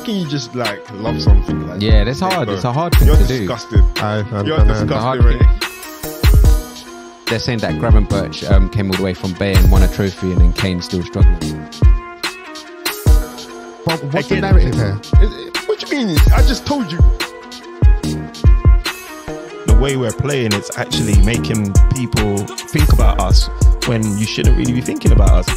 can you just like love something like Yeah, that's hard. It's a hard thing You're to do. disgusted. You're disgusted, right? They're saying that Gravenberch came all the way from Bay and won a trophy, and then Kane's still struggling. Well, what's the narrative here? What do you mean? I just told you. The way we're playing, it's actually making people think about us when you shouldn't really be thinking about us.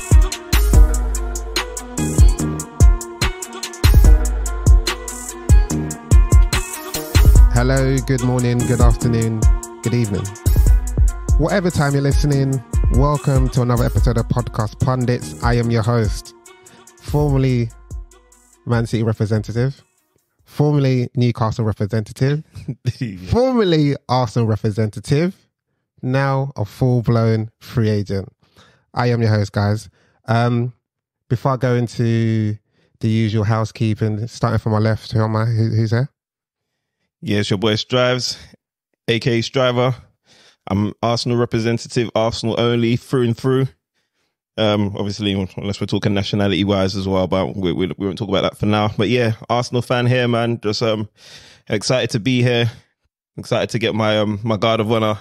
Hello, good morning, good afternoon, good evening. Whatever time you're listening, welcome to another episode of Podcast Pundits. I am your host, formerly Man City representative, formerly Newcastle representative, formerly Arsenal representative, now a full-blown free agent. I am your host, guys. Before I go into the usual housekeeping, starting from my left, who's there? Yes, your boy Strives, aka Striver. I'm Arsenal representative, Arsenal only, through and through. Obviously, unless we're talking nationality wise as well, but we won't talk about that for now. But yeah, Arsenal fan here, man. Just excited to be here. Excited to get my my guard of honor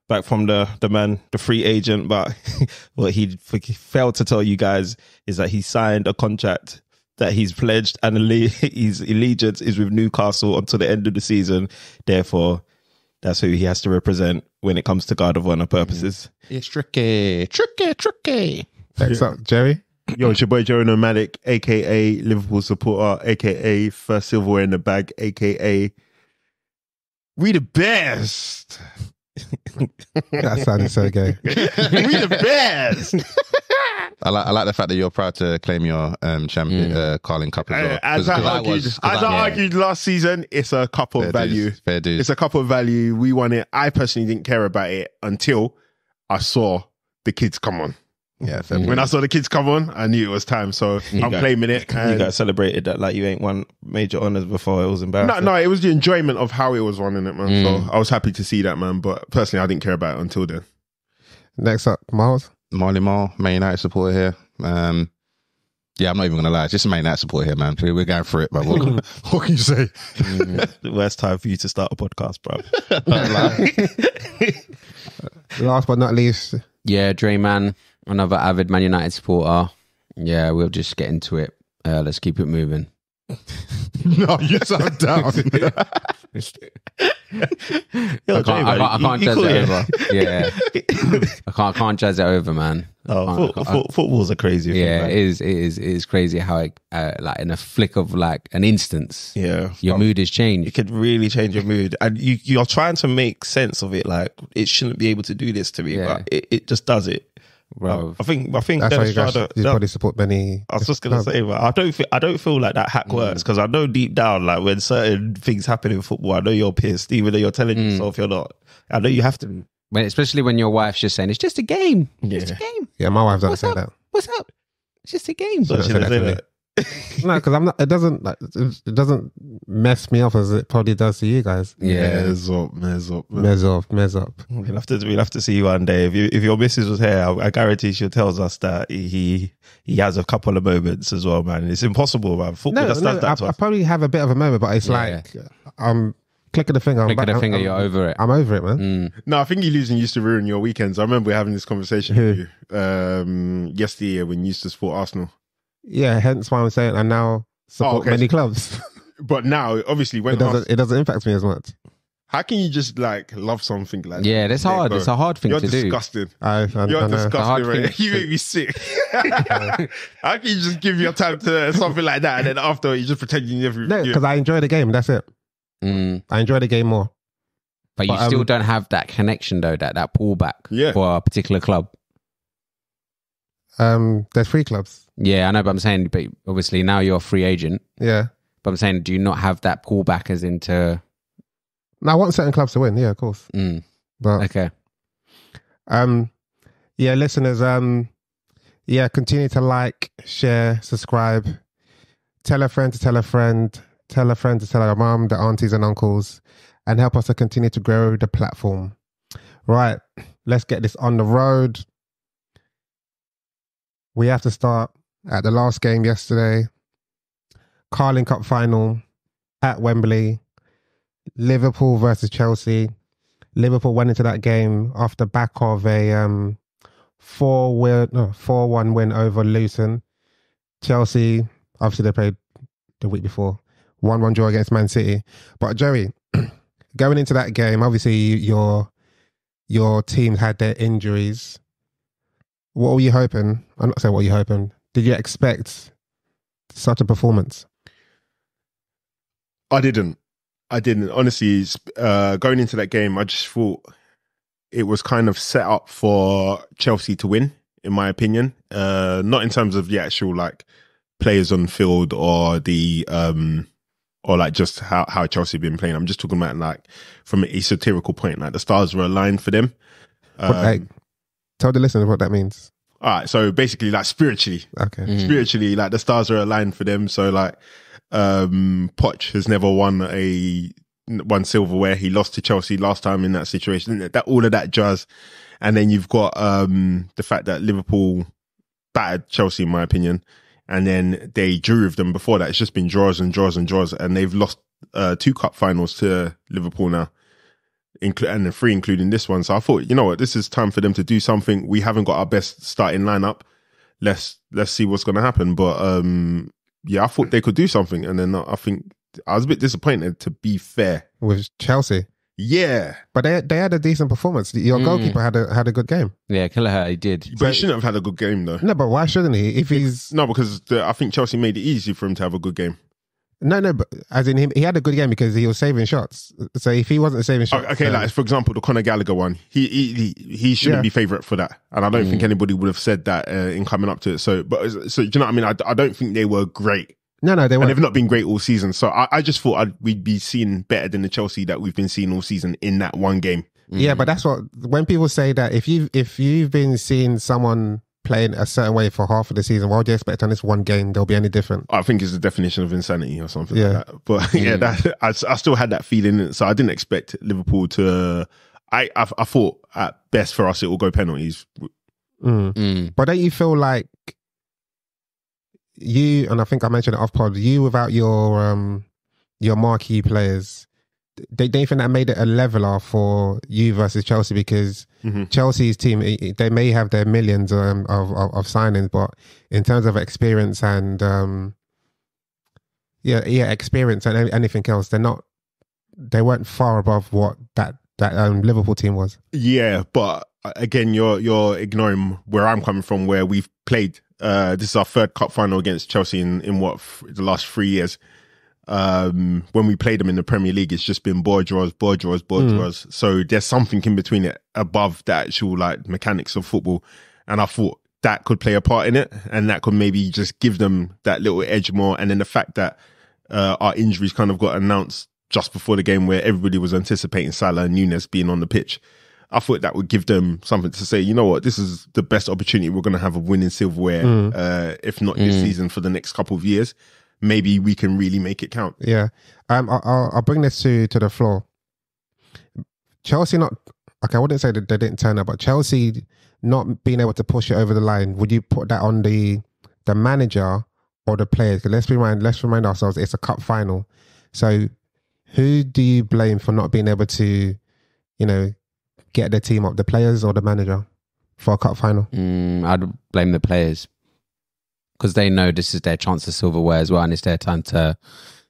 back from the man, the free agent. But what he failed to tell you guys is that he signed a contract that he's pledged and his allegiance is with Newcastle until the end of the season. Therefore, that's who he has to represent when it comes to guard of honor purposes. It's tricky. Next up, Jerry. Yo, it's your boy Joe Nomadic, aka Liverpool supporter, aka first silverware in the bag, aka we the best. That sounded so gay. We the best. I like the fact that you're proud to claim your champion Carling Cup as well. As I argued last season, it's a cup of value. Fair dues. It's a cup of value. We won it. I personally didn't care about it until I saw the kids come on. Yeah, fair When I saw the kids come on, I knew it was time. So I'm claiming it. You guys celebrated that like you ain't won major honours before. It was embarrassing. No, it was the enjoyment of how it was running it, man. So I was happy to see that, man. But personally, I didn't care about it until then. Next up, Miles. Marley Marl, Man United supporter here. Yeah, I'm not even going to lie. It's just a Man United supporter here, man. We're going for it, but what can you say? The worst time for you to start a podcast, bro. Last but not least. Yeah, Drayman, another avid Man United supporter. Yeah, we'll just get into it. Let's keep it moving. No, you sound down. I can't jazz it over. Yeah, I can't jazz it over, man. Football's a crazy thing. Yeah, it is crazy how it, like in a flick of like an instance, your mood has changed. It could really change your mood, and you're trying to make sense of it. Like it shouldn't be able to do this to me, but it just does it. Bro, I think that's why you guys probably support many. I was just gonna say, but I don't feel like that hack works, because I know deep down, like when certain things happen in football, I know you're pissed, even though you're telling yourself you're not. I know you have to be. Especially when your wife's just saying it's just a game. Yeah. Just a game. Yeah, my wife doesn't say that. What's up? It's just a game. So she doesn't say that. No, because I'm not. It doesn't mess me up as it probably does to you guys. Yeah, mess up. We'll have to see you one day. If your missus was here, I guarantee she tells us that he has a couple of moments as well, man. It's impossible, man. Football does that to I us. probably have a bit of a moment, but it's like clicking the finger. You're over it. I'm over it, man. No, I think you losing used to ruin your weekends. I remember having this conversation with you yesterday when you used to support Arsenal. Yeah, hence why I'm saying I now support many clubs. But now, obviously, when it doesn't impact me as much. How can you just like love something like that? Yeah, that's hard. It's a hard thing to do. You're disgusted. You're disgusted, right? You make me sick. How can you just give your time to something like that, and then after you just pretend you never? No, because I enjoy the game. That's it. I enjoy the game more. But you still don't have that connection though. That pullback for a particular club. There's 3 clubs. Yeah, I know, but I'm saying, but obviously now you're a free agent. Yeah. But I'm saying, do you not have that pullback as into... No, I want certain clubs to win. Yeah, of course. But okay. Yeah, listeners, continue to like, share, subscribe. Tell a friend to tell a friend. Tell a friend to tell our mum, the aunties and uncles, and help us to continue to grow the platform. Right, let's get this on the road. We have to start at the last game yesterday. Carling Cup final at Wembley. Liverpool versus Chelsea. Liverpool went into that game off the back of a 4-1 win over Luton. Chelsea, obviously they played the week before. 1-1 draw against Man City. But Joey, going into that game, obviously your team had their injuries. What were you hoping? I'm not saying what you hoping. Did you expect such a performance? I didn't. Honestly, going into that game, I just thought it was kind of set up for Chelsea to win, in my opinion. Not in terms of the actual like players on field or the or like just how Chelsea have been playing. I'm just talking about like from an esoterical point, like the stars were aligned for them. Tell the listeners what that means. All right, so basically like spiritually, spiritually, like the stars are aligned for them. So like Poch has never won silverware. He lost to Chelsea last time in that situation. That all of that jazz, and then you've got the fact that Liverpool battered Chelsea, in my opinion, and then they drew with them before that. It's just been draws and draws and draws, and they've lost 2 cup finals to Liverpool now, and then 3 including this one. So I thought, you know what, this is time for them to do something. We haven't got our best starting lineup. Let's see what's going to happen. But yeah, I thought they could do something, and then I think I was a bit disappointed, to be fair, with Chelsea. Yeah, but they had a decent performance. Your goalkeeper had a good game. Yeah, Kelleher, he did. But he shouldn't have had a good game though. No, but why shouldn't he? If he's because I think Chelsea made it easy for him to have a good game. No, but as in he had a good game because he was saving shots. So if he wasn't saving shots, okay, like for example, the Conor Gallagher one, he shouldn't be favourite for that, and I don't think anybody would have said that in coming up to it. So do you know what I mean? I don't think they were great. No, they weren't. And they've not been great all season. So I just thought we'd be seeing better than the Chelsea that we've been seeing all season in that one game. Yeah, but that's what, when people say that, if you've been seeing someone playing a certain way for half of the season, why would you expect on this one game they'll be any different? I think it's the definition of insanity or something like that. But I still had that feeling. So I didn't expect Liverpool to... I thought at best for us it will go penalties. But don't you feel like you, and I think I mentioned it off pod, you without your marquee players, don't you think that made it a leveler for you versus Chelsea? Because Chelsea's team, they may have their millions of signings, but in terms of experience and experience and anything else, they weren't far above what that Liverpool team was. Yeah, but again, you're ignoring where I'm coming from, where we've played. This is our 3rd cup final against Chelsea in the last 3 years. When we played them in the Premier League, it's just been ball draws. So there's something in between it above the actual like mechanics of football, and I thought that could play a part in it, and that could maybe just give them that little edge more. And then the fact that our injuries kind of got announced just before the game, where everybody was anticipating Salah and Nunes being on the pitch, I thought that would give them something to say, you know what, this is the best opportunity we're going to have of winning silverware, if not this season, for the next couple of years. Maybe we can really make it count. Yeah. I'll bring this to the floor. Chelsea I wouldn't say that they didn't turn up, but Chelsea not being able to push it over the line, would you put that on the manager or the players? Let's remind ourselves it's a cup final. So who do you blame for not being able to, get the team up, the players or the manager, for a cup final? I'd blame the players, because they know this is their chance of silverware as well, and it's their time to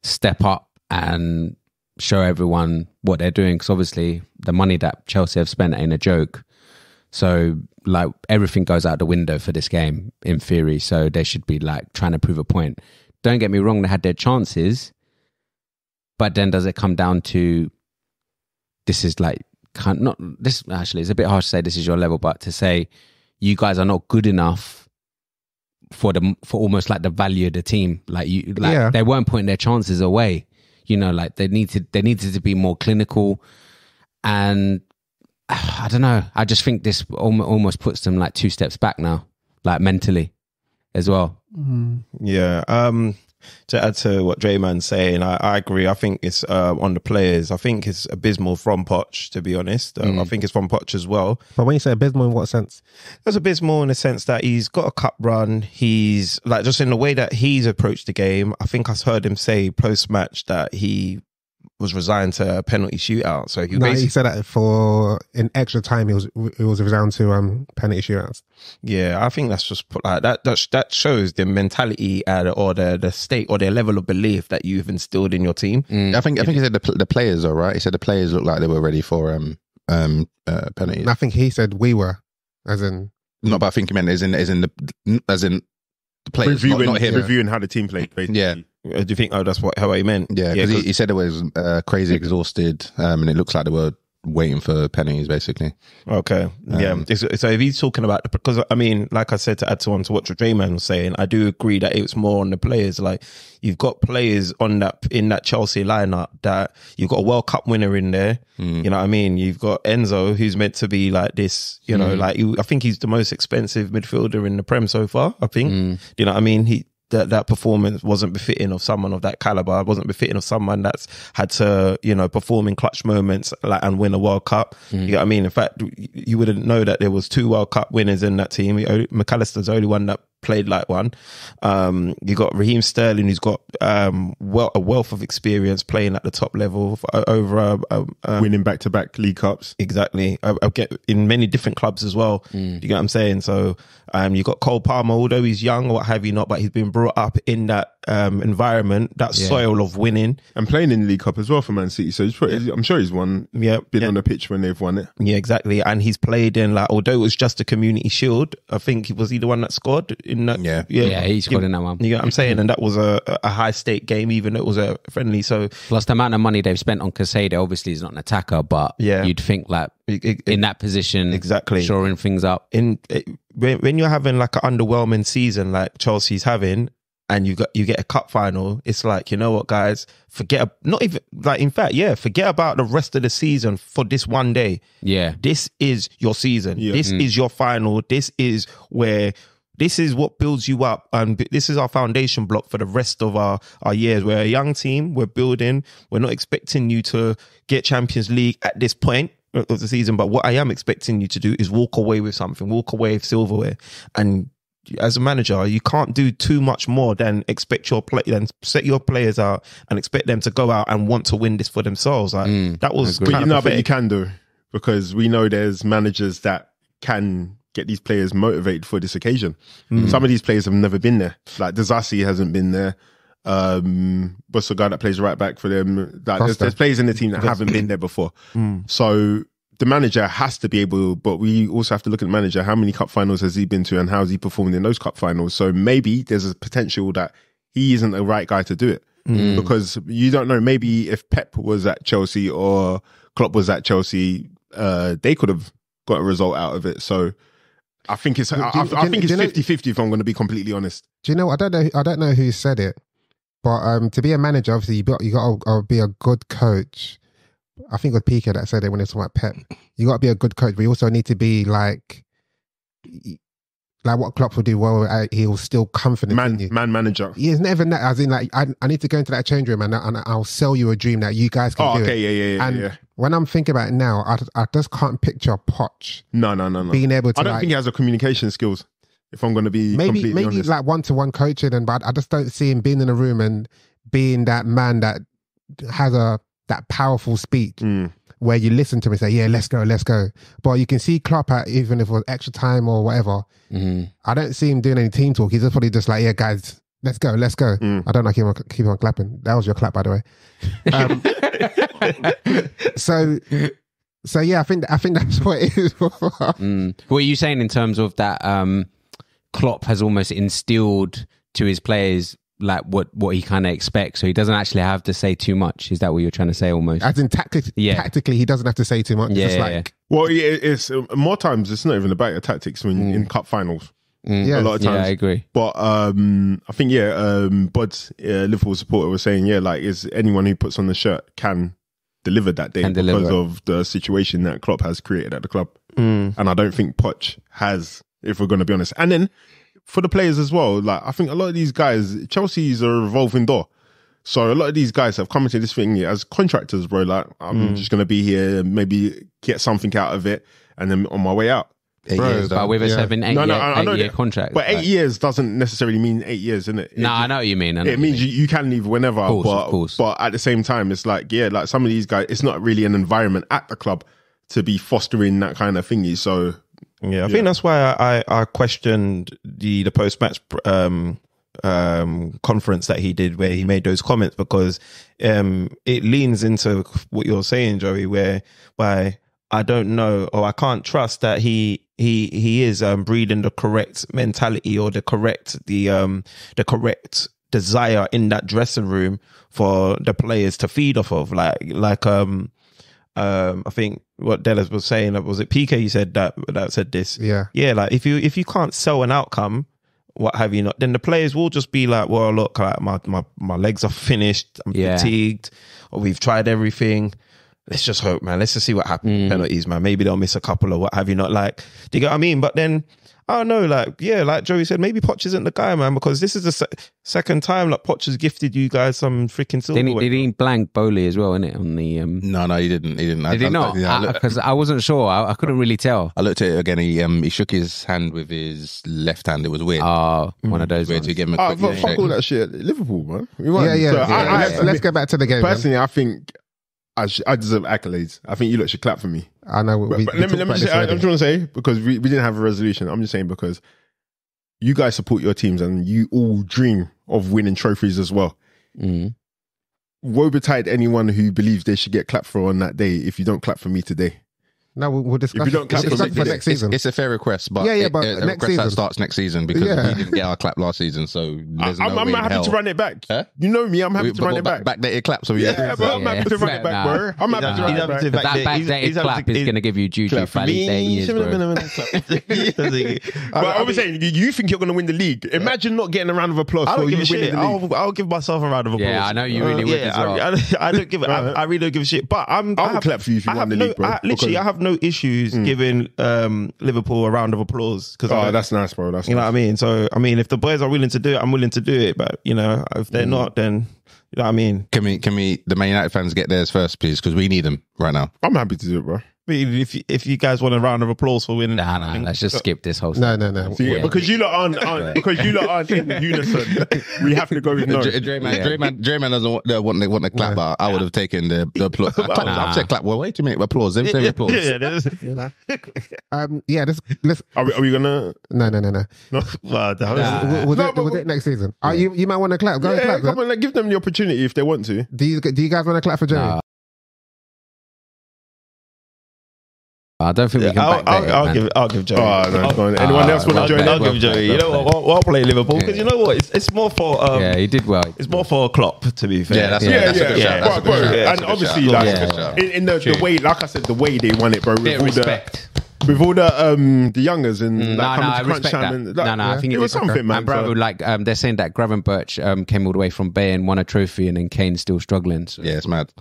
step up and show everyone what they're doing. Because obviously the money that Chelsea have spent ain't a joke. So like everything goes out the window for this game in theory. So they should be like trying to prove a point. Don't get me wrong, they had their chances, but then does it come down to this is like, not this actually it's a bit harsh to say this is your level, but to say you guys are not good enough for almost like the value of the team. They weren't putting their chances away. Like they needed to be more clinical, and I don't know. I just think this almost puts them like 2 steps back now, like mentally as well. Yeah. to add to what Drayman's saying, I agree. I think it's on the players. I think it's abysmal from Poch, to be honest. I think it's from Poch as well. But when you say abysmal, in what sense? It's abysmal in the sense that he's got a cup run. He's like, just in the way that he's approached the game. I think I heard him say post-match that he was resigned to a penalty shootout. So he said that for in extra time he was resigned to penalty shootouts. Yeah, I think that's just like that shows the mentality or the state or the level of belief that you've instilled in your team. I think he said the players are right. He said the players looked like they were ready for penalties. I think he said we were, as in no, but I think he meant as in the players not him. Reviewing how the team played, basically. Yeah. Do you think that's how he meant? Yeah, because he said it was crazy exhausted, and it looks like they were waiting for pennies, basically. Okay, so if he's talking about because I mean, like I said, to add on to what Drayman was saying, I do agree that it's more on the players. Like you've got players in that Chelsea lineup that you've got a World Cup winner in there. You know what I mean? You've got Enzo, who's meant to be like this. You know, like I think he's the most expensive midfielder in the Prem so far. I think. You know what I mean? That performance wasn't befitting of someone of that caliber. It wasn't befitting of someone that's had to, you know, perform in clutch moments and win a World Cup. You know what I mean? In fact, you wouldn't know that there was 2 World Cup winners in that team. McAllister's the only one that played like one. You got Raheem Sterling, who's got a wealth of experience playing at the top level over winning back-to-back League Cups. Exactly. I get in many different clubs as well. You get what I'm saying? So you got Cole Palmer, although he's young or what have you not, but he's been brought up in that environment, that soil of winning. And playing in the League Cup as well for Man City. So I'm sure he's won. Been on the pitch when they've won it. Yeah, exactly. And he's played in, like, although it was just a Community Shield, I think was he the one that scored in that? Yeah, he scored in that one. You know what I'm saying? And that was a high stake game, even though it was a friendly. So plus the amount of money they've spent on Casado, obviously he's not an attacker, but you'd think like in that position, exactly, shoring things up. When you're having like an underwhelming season like Chelsea's having, and you get a cup final, it's like, you know what, guys, forget about the rest of the season for this one day. Yeah, this is your season. Yeah. This is your final. This is what builds you up, and this is our foundation block for the rest of our years. We're a young team. We're building. We're not expecting you to get Champions League at this point of the season, but what I am expecting you to do is walk away with something, walk away with silverware. And as a manager, you can't do too much more than than set your players out and expect them to go out and want to win this for themselves. Like that was but you can do, because we know there's managers that can get these players motivated for this occasion. Some of these players have never been there. Like Dazassi hasn't been there. What's the guy that plays right back for them? Like, there's players in the team that haven't been there before. So the manager has to be able, but we also have to look at the manager. How many cup finals has he been to, and how has he performed in those cup finals? So maybe there's a potential that he isn't the right guy to do it, because you don't know. Maybe if Pep was at Chelsea or Klopp was at Chelsea, they could have got a result out of it. So I think it's 50-50 if I'm going to be completely honest. Do you know? I don't know who said it, but to be a manager, obviously you got to be a good coach. I think it was Piqué that said it when it's about Pep. You got to be a good coach, but you also need to be like what Klopp will do. Well, he'll still confident in you. Man manager. He's never that. As in, like, I need to go into that change room and I'll sell you a dream that you guys can do. Okay, yeah. When I'm thinking about it now, I just can't picture Poch. No. Being able to. I don't think he has the communication skills. If I'm going to be completely honest. Like one-to-one coaching, but I just don't see him being in a room and being that man that has that powerful speech where you listen to him and say, yeah, let's go. But you can see Klopp at, even if it was extra time or whatever, I don't see him doing any team talk. He's just probably just like, yeah, guys, let's go. I don't know, keep on clapping. That was your clap, by the way. So yeah, I think that's what it is. What are you saying in terms of that Klopp has almost instilled to his players like what he kind of expects, so he doesn't actually have to say too much? Is that what you're trying to say almost? As in tactically he doesn't have to say too much. Well, it's more times it's not even about your tactics when in cup finals. A lot of times. Yeah, I agree. But I think Bud's Liverpool supporter was saying, like, is anyone who puts on the shirt can deliver that day because of the situation that Klopp has created at the club. And I don't think Poch has, if we're going to be honest. And then for the players as well, like I think a lot of these guys, Chelsea's a revolving door. So a lot of these guys have come into this thing as contractors, bro. Like I'm just going to be here, maybe get something out of it, and then on my way out. 8 years, but with a 8-year contract. But 8 years doesn't necessarily mean 8 years, isn't it? No, I know what you mean. It means you can leave whenever. Of course. But at the same time, it's like, yeah, like some of these guys, it's not really an environment at the club to be fostering that kind of thingy. So yeah, I think that's why I questioned the post-match conference that he did where he made those comments, because it leans into what you're saying, Joey, whereby I don't know, or I can't trust that he is breeding the correct mentality or the correct desire in that dressing room for the players to feed off of. Like I think what Dallas was saying, was it PK? You said that said this. Yeah. Like if you can't sell an outcome, what have you not, then the players will just be like, well, look, like my legs are finished, I'm fatigued, or we've tried everything. Let's just hope, man. Let's just see what happens. Penalties, man. Maybe they'll miss a couple or what have you not. Like, do you get what I mean? But then, I don't know, like Joey said, maybe Poch isn't the guy, man, because this is the second time like Poch has gifted you guys some freaking silver. Did he blank Bowley as well, innit? On the No, he didn't. Did he not? Because I wasn't sure. I couldn't really tell. I looked at it again. He shook his hand with his left hand. It was weird. One of those. Weird ones. to give him a quick fuck all that shit. Liverpool, man. We won. Let's get back to the game. Personally, I think I deserve accolades. I think you lot should clap for me. I know. Let me just say, I'm trying to say, because we didn't have a resolution. I'm just saying because you guys support your teams and you all dream of winning trophies as well. Woe betide anyone who believes they should get clapped for on that day if you don't clap for me today. No, we'll discuss. If you don't clap for next season. It's a fair request, but but a next request season that starts next season because we didn't get our clap last season. So there's no way I'm in happy hell. to run it back. Huh? You know me, I'm happy to run it back. Backdated clap, so Yeah, but I'm happy to run it back, bro. I'm happy to run it back. That backdated clap is going to give you juju for at least 8 years, bro. But I was saying, you think you're going to win the league? Imagine not getting a round of applause for you winning the league. I'll give myself a round of applause. Yeah, I know you really would as well. I don't give. I really don't give a shit. But I'll clap for you if you won the league, bro. Literally, I have no issues giving Liverpool a round of applause because that's nice, bro. That's you know what I mean. So I mean, if the boys are willing to do it, I'm willing to do it. But you know, if they're not, then you know what I mean. Can we the Man United fans get theirs first, please? Because we need them right now. I'm happy to do it, bro. If you guys want a round of applause for winning, nah, let's just skip this whole. No. See, because you lot aren't because you lot aren't in unison. We have to go with no. Drayman doesn't want the clap, but I would have taken the applause. I've said clap. Well, wait to make applause. Let me say applause. Let's. Are we gonna? No. No. Was it next season? You might want to clap. Go and clap. Come on, give them the opportunity if they want to. Do you guys want to clap for Joey? I don't think we can I'll give Joey. Anyone else want to join? I'll give Joey. You know what? I'll play Liverpool because you know what? It's more for. He did well. It's more for Klopp, to be fair. That's a good shout. And obviously, in the way, like I said, the way they won it, bro. With respect. With all the youngers and I respect that. I think it was something, man. And bro, like they're saying that Gravenberch came all the way from Bayern, won a trophy, and then Kane's still struggling. So. Yeah, it's mad.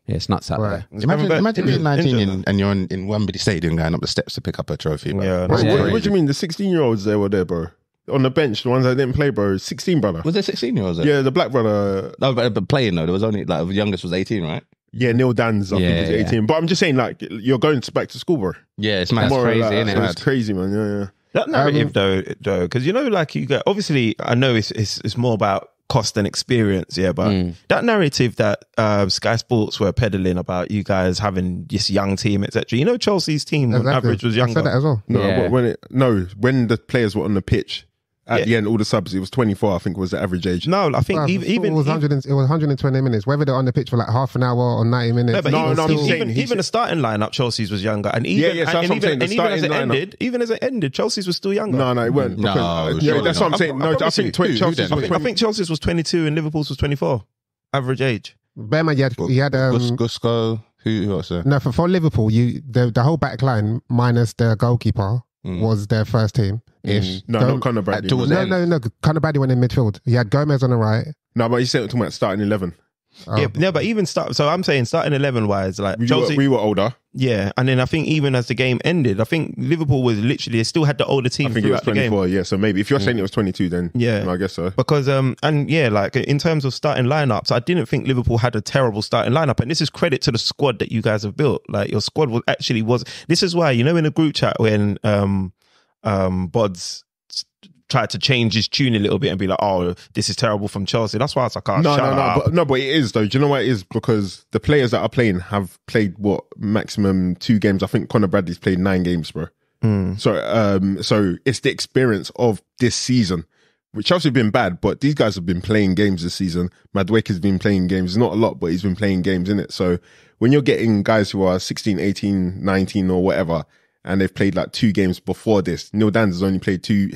Yeah, it's nuts out there. Imagine being 19 and you're in Wembley Stadium going up the steps to pick up a trophy. What do you mean? The 16-year-olds they were there, bro? On the bench, the ones that didn't play, bro. 16, brother. Was there 16-year-olds there? Yeah, the black brother. No, but playing though, there was only like the youngest was 18, right? Yeah, Neil Dan's I think was 18. But I'm just saying, like, you're going back to school, bro. Yeah, it's mad. That's crazy, isn't it? It's crazy, man. Yeah. That narrative though, because you know, like you get. Obviously, I know it's more about cost and experience, but that narrative that Sky Sports were peddling about you guys having this young team, etc. You know, Chelsea's team on average was younger. I said that as well. When the players were on the pitch at the end, all the subs, it was 24. I think was the average age. No, I think even it was 120 minutes. Whether they're on the pitch for like half an hour or 90 minutes. Even the starting lineup, Chelsea's was younger, and even as it ended, Chelsea's was still younger. No, it weren't. That's what I'm saying. No, I think Chelsea's was 22 and Liverpool's was 24 average age. Bearman, he had Gusko. Who else? No, for Liverpool, the whole back line minus the goalkeeper was their first team ish. Not Conor Bradley. No. Conor Bradley went in midfield. He had Gomez on the right. No, but he said talking about starting 11. but even so I'm saying starting 11 wise, like Chelsea, we were older. Yeah, and then I think even as the game ended, I think Liverpool was literally, they still had the older team. I think it was 24. Yeah, so maybe if you're saying it was 22, then I guess so. Because like in terms of starting lineups, I didn't think Liverpool had a terrible starting lineup, and this is credit to the squad that you guys have built. Like your squad was. This is why, you know, in a group chat when Bods tried to change his tune a little bit and be like, "Oh, this is terrible from Chelsea." That's why I was like, but it is though. Do you know why it is? Because the players that are playing have played maximum 2 games. I think Conor Bradley's played 9 games, bro. So it's the experience of this season. Chelsea have been bad, but these guys have been playing games this season. Madueke's been playing games, not a lot, but he's been playing games, innit? So when you're getting guys who are 16, 18, 19 or whatever, and they've played like 2 games before this. Neil Danns has only played 2.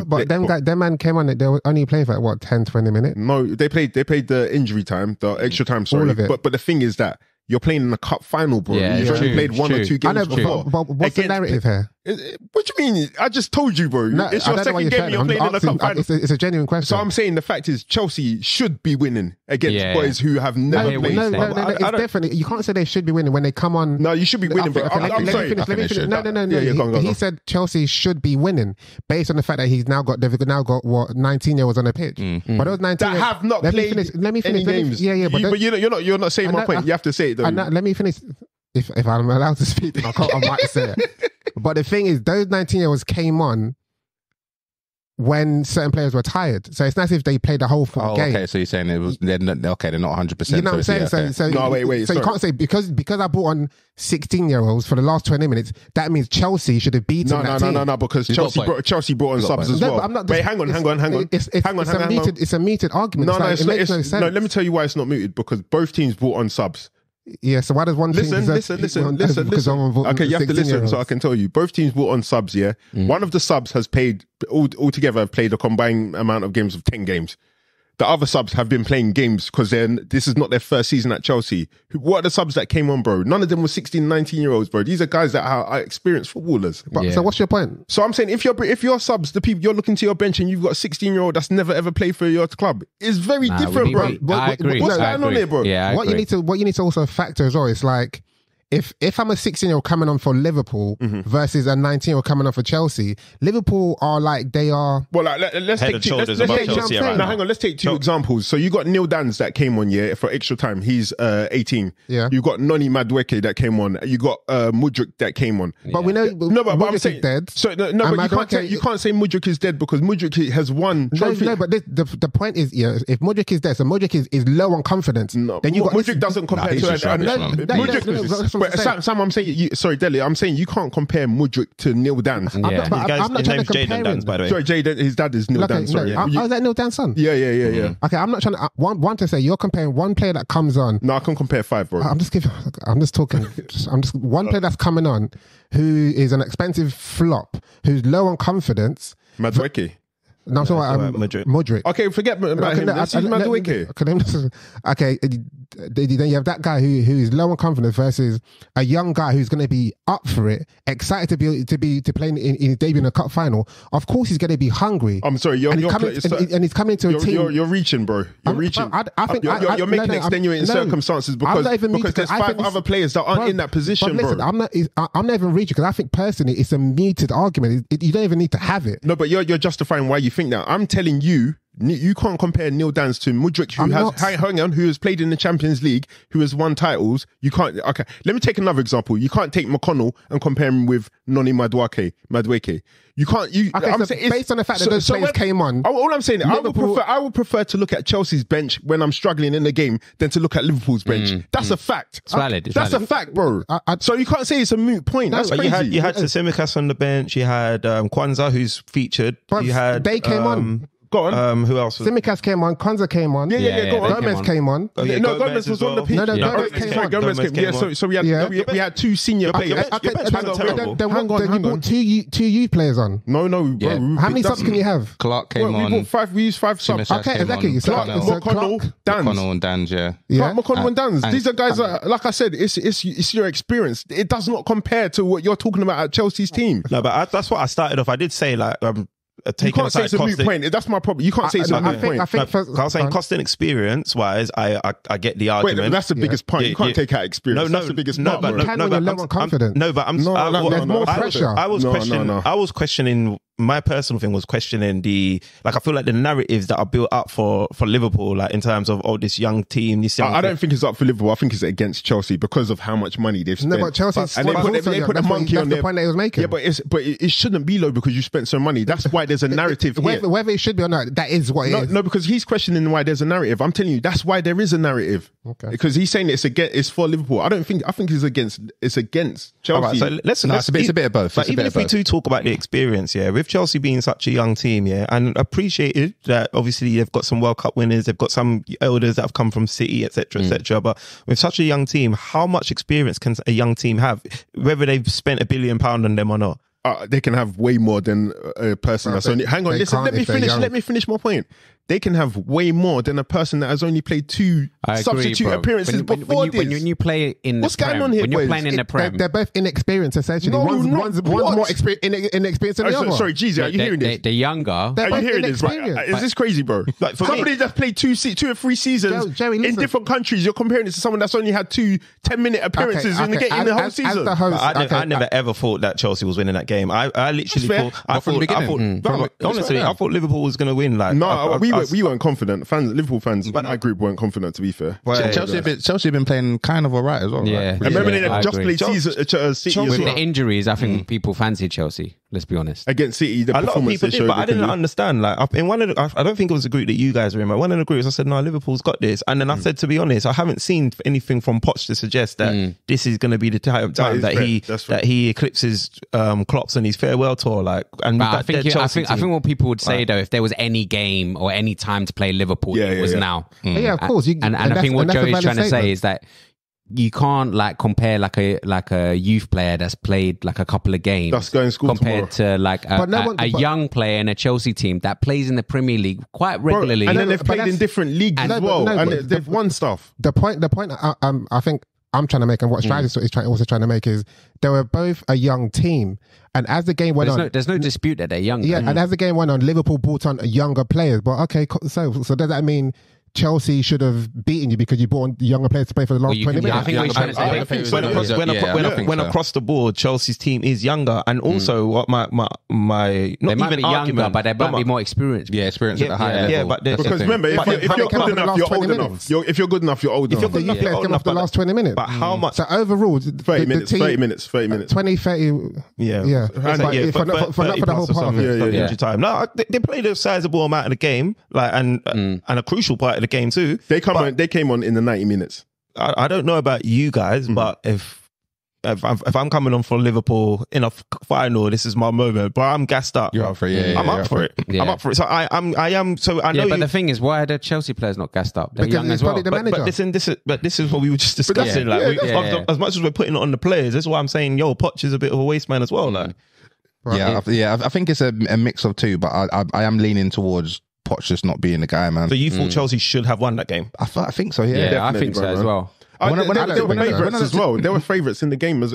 But them man came on it. They were only playing for what, 10, 20 minutes? No, they played the injury time, the extra time. Sorry, all of it. But the thing is that you're playing in the cup final, bro. You've only played 1 or 2 games before. But what's the narrative here? What do you mean? I just told you, bro. No, it's your second game you're playing in the cup final. It's a genuine question. So I'm saying the fact is Chelsea should be winning against boys who have never played. No, it's different. You can't say they should be winning when they come on. No, you should be winning, bro. I'm sorry. Let me finish. No. He said Chelsea should be winning based on the fact that they've now got what, 19-year-olds on the pitch. But those 19 that have not played any games. Yeah, but you're not saying my point. You have to say it though. Let me finish. If I'm allowed to speak, I might say it. But the thing is, those 19-year-olds came on when certain players were tired. So it's nice if they played the whole full game. Okay, so you're saying they're not 100%. You know what I'm saying? So no, wait. So you can't say because I brought on 16-year-olds for the last 20 minutes, that means Chelsea should have beaten that team. No, because Chelsea brought on subs as well. Hang on. It's a mooted argument. It makes no sense. No, let me tell you why it's not mooted. Because both teams brought on subs. Yeah, so why does one team listen. Okay, you have to listen so I can tell you. Both teams brought on subs, yeah? One of the subs has played, altogether have played a combined amount of games of 10 games. The other subs have been playing games because this is not their first season at Chelsea. What are the subs that came on, bro? None of them were 16, 19-year-olds, bro. These are guys that are experienced footballers. So what's your point? So I'm saying if you're subs, the people you're looking to your bench and you've got a 16-year-old that's never ever played for your club, it's very different, bro. I agree. What's going on here, bro? Yeah, what you need to also factor as well is like, if I'm a 16-year-old coming on for Liverpool versus a 19-year-old coming on for Chelsea, Liverpool are like, they are... Well, like, let's take two... Let's take 2 examples. So you got Neil Danns that came on, for extra time. He's 18. Yeah. You got Noni Madueke that came on. You got Mudryk that came on. But we know but I'm saying... is dead. So, but you can't say Mudryk is dead because Mudryk has won trophy. No, but the point is, if Mudryk is dead, so Mudryk is low on confidence. No, then you got... Mudryk doesn't compare to... Sam, I'm saying, sorry, Deli, I'm saying you can't compare Mudryk to Neil Danns. I'm not trying to compare him. Danns, by the way. Sorry, Jaden, his dad is Neil Danns. Sorry. Is that Neil Danns' son? Yeah. Okay, I'm not trying to... One to say, you're comparing one player that comes on... No, I can compare 5, bro. I'm just talking... one player that's coming on who is an expensive flop, who's low on confidence... Madueke. No, I'm talking about Mudryk. Okay, forget about him. Let's use Madueke. Okay, then you have that guy who is low on confidence versus a young guy who's going to be up for it, excited to play in his debut in a cup final. Of course, he's going to be hungry. I'm sorry, he's coming to a team. You're reaching, bro. You're reaching. I think you're making extenuating circumstances because there's 5 other players that aren't in that position, bro. Listen, I'm not even reaching because I think personally it's a muted argument. You don't even need to have it. No, but you're justifying why you think that. I'm telling you, you can't compare Neil Danns to Mudryk, who has played in the Champions League, who has won titles. You can't. Okay, let me take another example. You can't take McConnell and compare him with Noni Madueke. You can't. Based on the fact that those players came on. All I'm saying, I would prefer to look at Chelsea's bench when I'm struggling in the game than to look at Liverpool's bench. That's a fact. It's valid. That's a fact, bro. So you can't say it's a moot point. That's crazy. You had Tsimikas on the bench. You had Kwanzaa, who's featured. They came on. Go on. Who else? Tsimikas came on. Kwanzaa came on. Yeah. Go on. Gomez came on. No, Gomez was on the pitch. Gomez came on. Yeah, so we had 2 senior players. Hang on. You brought two youth players on. No, bro. How many subs can you have? Clark came on. We used 5 subs. Okay, exactly. McConnell, Danns, yeah. McConnell and Danns. These are guys that, like I said, it's your experience. It does not compare to what you're talking about at Chelsea's team. No, but that's what I started off. I did say, like, taking can't say it's a moot point. That's my problem. You can't say it's a moot point. I think I was saying cost and experience wise, I get the argument. Wait, that's the biggest point. You can't take out experience. That's the biggest part. You can when you're low on confidence. There's more pressure. I was questioning. My personal thing was questioning I feel like the narratives that are built up for Liverpool, like in terms of this young team. I don't think it's up for Liverpool. I think it's against Chelsea because of how much money they've spent. No, but Chelsea and they put a monkey on there. That's the point that he was making. Yeah, but it shouldn't be low because you spent some money. That's why there's a narrative here. Whether it should be or not, that is what it is. No, because he's questioning why there's a narrative. I'm telling you, that's why there is a narrative. Okay. Because he's saying it's for Liverpool. I think it's against Chelsea. Right, so it's a bit of both. But even if we do talk about the experience, with Chelsea being such a young team, and appreciated that obviously they've got some World Cup winners, they've got some elders that have come from City, etc., etc. But with such a young team, how much experience can a young team have, whether they've spent £1 billion on them or not? They can have way more than a person that's only. Hang on, listen. Let me finish my point. They can have way more than a person that has only played 2 substitute appearances before this. When you play in the what's going on here? When you're playing in the Prem, they're both inexperienced essentially. No, one's more inexperienced than the other. Sorry, Jeezy, are you hearing this? The younger. Are you hearing this? Right? Is this crazy, bro? Like for somebody that's played 2 or 3 seasons in different countries, you're comparing it to someone that's only had 2 10-minute appearances in the whole season. I never ever thought that Chelsea was winning that game. I literally thought. Honestly, I thought Liverpool was going to win. No, we weren't confident. Liverpool fans, my group weren't confident. To be fair, Chelsea have been playing kind of alright as well. Yeah, right? Remember they just played City with the injuries. I think people fancied Chelsea. Let's be honest. Against City, a lot of people did, but I didn't understand. Like in one of the, I don't think it was a group that you guys were in. But one of the groups, I said, "No, Liverpool's got this." And then I said, to be honest, I haven't seen anything from Poch to suggest that this is going to be the time that he eclipses Klopp's on his farewell tour. Like, and I think what people would say though, if there was any game or any time to play Liverpool, it was now. Yeah, of course. And I think what Joey's trying to say is that you can't like compare like a youth player that's played like a couple of games that's going to school compared tomorrow. To like a young player in a Chelsea team that plays in the Premier League quite regularly. And then they've played in different leagues as well, and they've won stuff. The point I think I'm trying to make, and what Strider is also trying to make, is they were both a young team, and as the game went on, there's no dispute that they're young. Yeah, and as the game went on, Liverpool brought on younger players. But okay, so does that mean Chelsea should have beaten you because you brought on younger players to play for the last 20 minutes? I think when across the board, Chelsea's team is younger, and also what my they might be younger, but they might be more experienced. Yeah, experience at the higher level. Yeah, but because remember, if you're good enough, you're old enough. If you're good enough, you're old enough. The youth players come off the last 20 minutes. But how much? So overall, 30 minutes. 20, 30. Yeah. For the whole part of it. Time. No, they played a sizable amount of the game, like and a crucial part of the game too. They came on in the 90 minutes. I don't know about you guys, but if I'm coming on for Liverpool in a final, this is my moment. But I'm gassed up. You're up for it. I'm up for it. I'm up for it. So I am. So I know. But the thing is, why are the Chelsea players not gassed up? They're young as well. But this is what we were just discussing. As much as we're putting it on the players, that's why I'm saying, Poch is a bit of a waste man as well. Like, I think it's a mix of two, but I am leaning towards Poch just not being the guy, man. So you thought Chelsea should have won that game? I think so. Yeah, I think so as well. They were favourites as well. They were favourites in the game when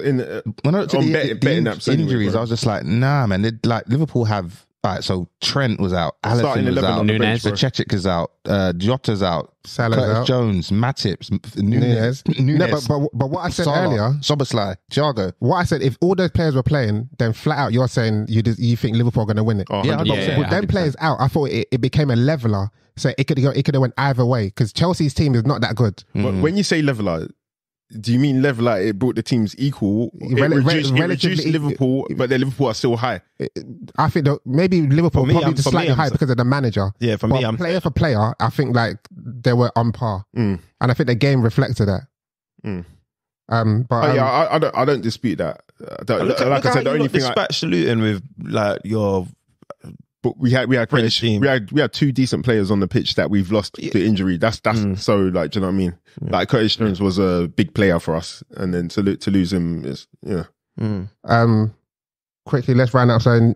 I looked at the injuries, I was just like, nah, man. Liverpool have. All right, so Trent was out, Alisson was out, Nunes, Cechik is out, Jota's out, Salah's Curtis out, Jones, Matip, Nunes. No, but what I said earlier, Szoboszlai, Thiago. What I said, if all those players were playing, then flat out you're saying you think Liverpool are going to win it. Oh, With them players out, I thought it became a leveler. So it could have went either way because Chelsea's team is not that good. But when you say leveler, do you mean level like it brought the teams equal? It reduced Liverpool, but then Liverpool are still high. I think that maybe Liverpool probably just slightly high because of the manager. Yeah, for me, player for player, I think like they were on par, and I think the game reflected that. I don't dispute that. Like I said, the only thing dispatch Luton with like your. But we had 2 decent players on the pitch that we've lost to injury. That's so like, do you know what I mean? Yeah. Like Curtis Jones was a big player for us, and then to lose him is Quickly, let's round up. So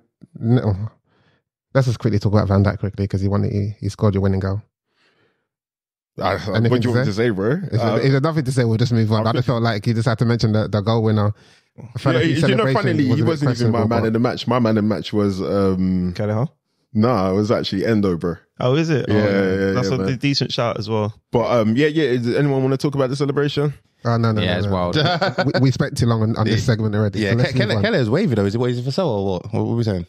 let's just quickly talk about Van Dijk quickly because he scored your winning goal. What do you want me to say, bro? If there's nothing to say, we'll just move on. I just felt like you just had to mention the goal winner. Funnily, he wasn't even my man in the match. My man in the match was Callaghan. No, it was actually Endo, bro. Oh, is it? Yeah, That's a man. decent shout as well. But yeah. Does anyone want to talk about the celebration? Oh, no. It's wild. We spent too long on this segment already. Yeah, so let's move on. Keller's wavy though. Is he for sale or what? What were we saying?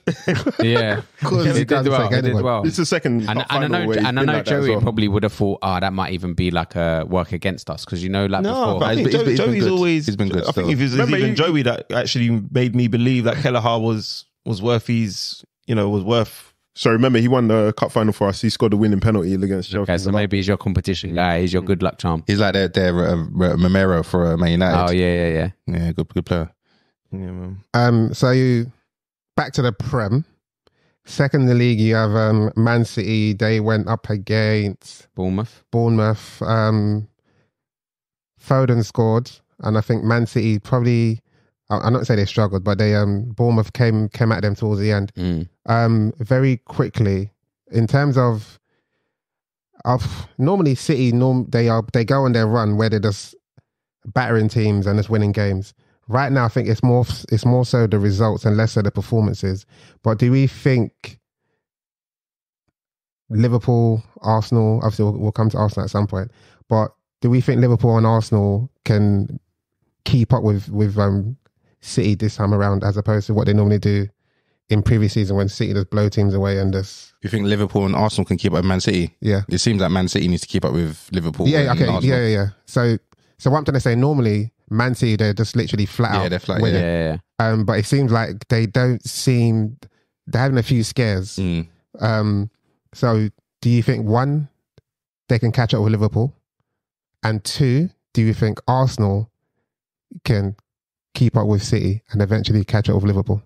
Yeah. He did well. It's the second. And I know Joey probably would have thought, that might even be like a work against us because No, before. but I think Joey's always. He's been good. I think if it was even Joey that actually made me believe that Kelleher was worth was worth. So remember, he won the cup final for us. He scored the winning penalty against Chelsea. Okay, so maybe he's your competition guy. He's your good luck charm. He's like their Romero for Man United. Oh yeah. Yeah, good player. Yeah, man. So back to the Prem. Second in the league, you have Man City. They went up against Bournemouth. Foden scored, and I think Man City probably. I'm not saying they struggled, but they Bournemouth came at them towards the end. Very quickly, in terms of normally City, they go on their run where they're just battering teams and just winning games. Right now, I think it's more so the results and less so the performances. But do we think Liverpool, Arsenal? Obviously, we'll come to Arsenal at some point. But do we think Liverpool and Arsenal can keep up with City this time around, as opposed to what they normally do in previous season when City just blow teams away and just... You think Liverpool and Arsenal can keep up with Man City? Yeah. It seems like Man City needs to keep up with Liverpool. Yeah, okay. Arsenal. Yeah. So what I'm trying to say, normally Man City, they're just literally flat out. Yeah, they're flat. winning. Yeah. But it seems like they're having a few scares. So do you think, one, they can catch up with Liverpool? And two, do you think Arsenal can keep up with City and eventually catch up with Liverpool?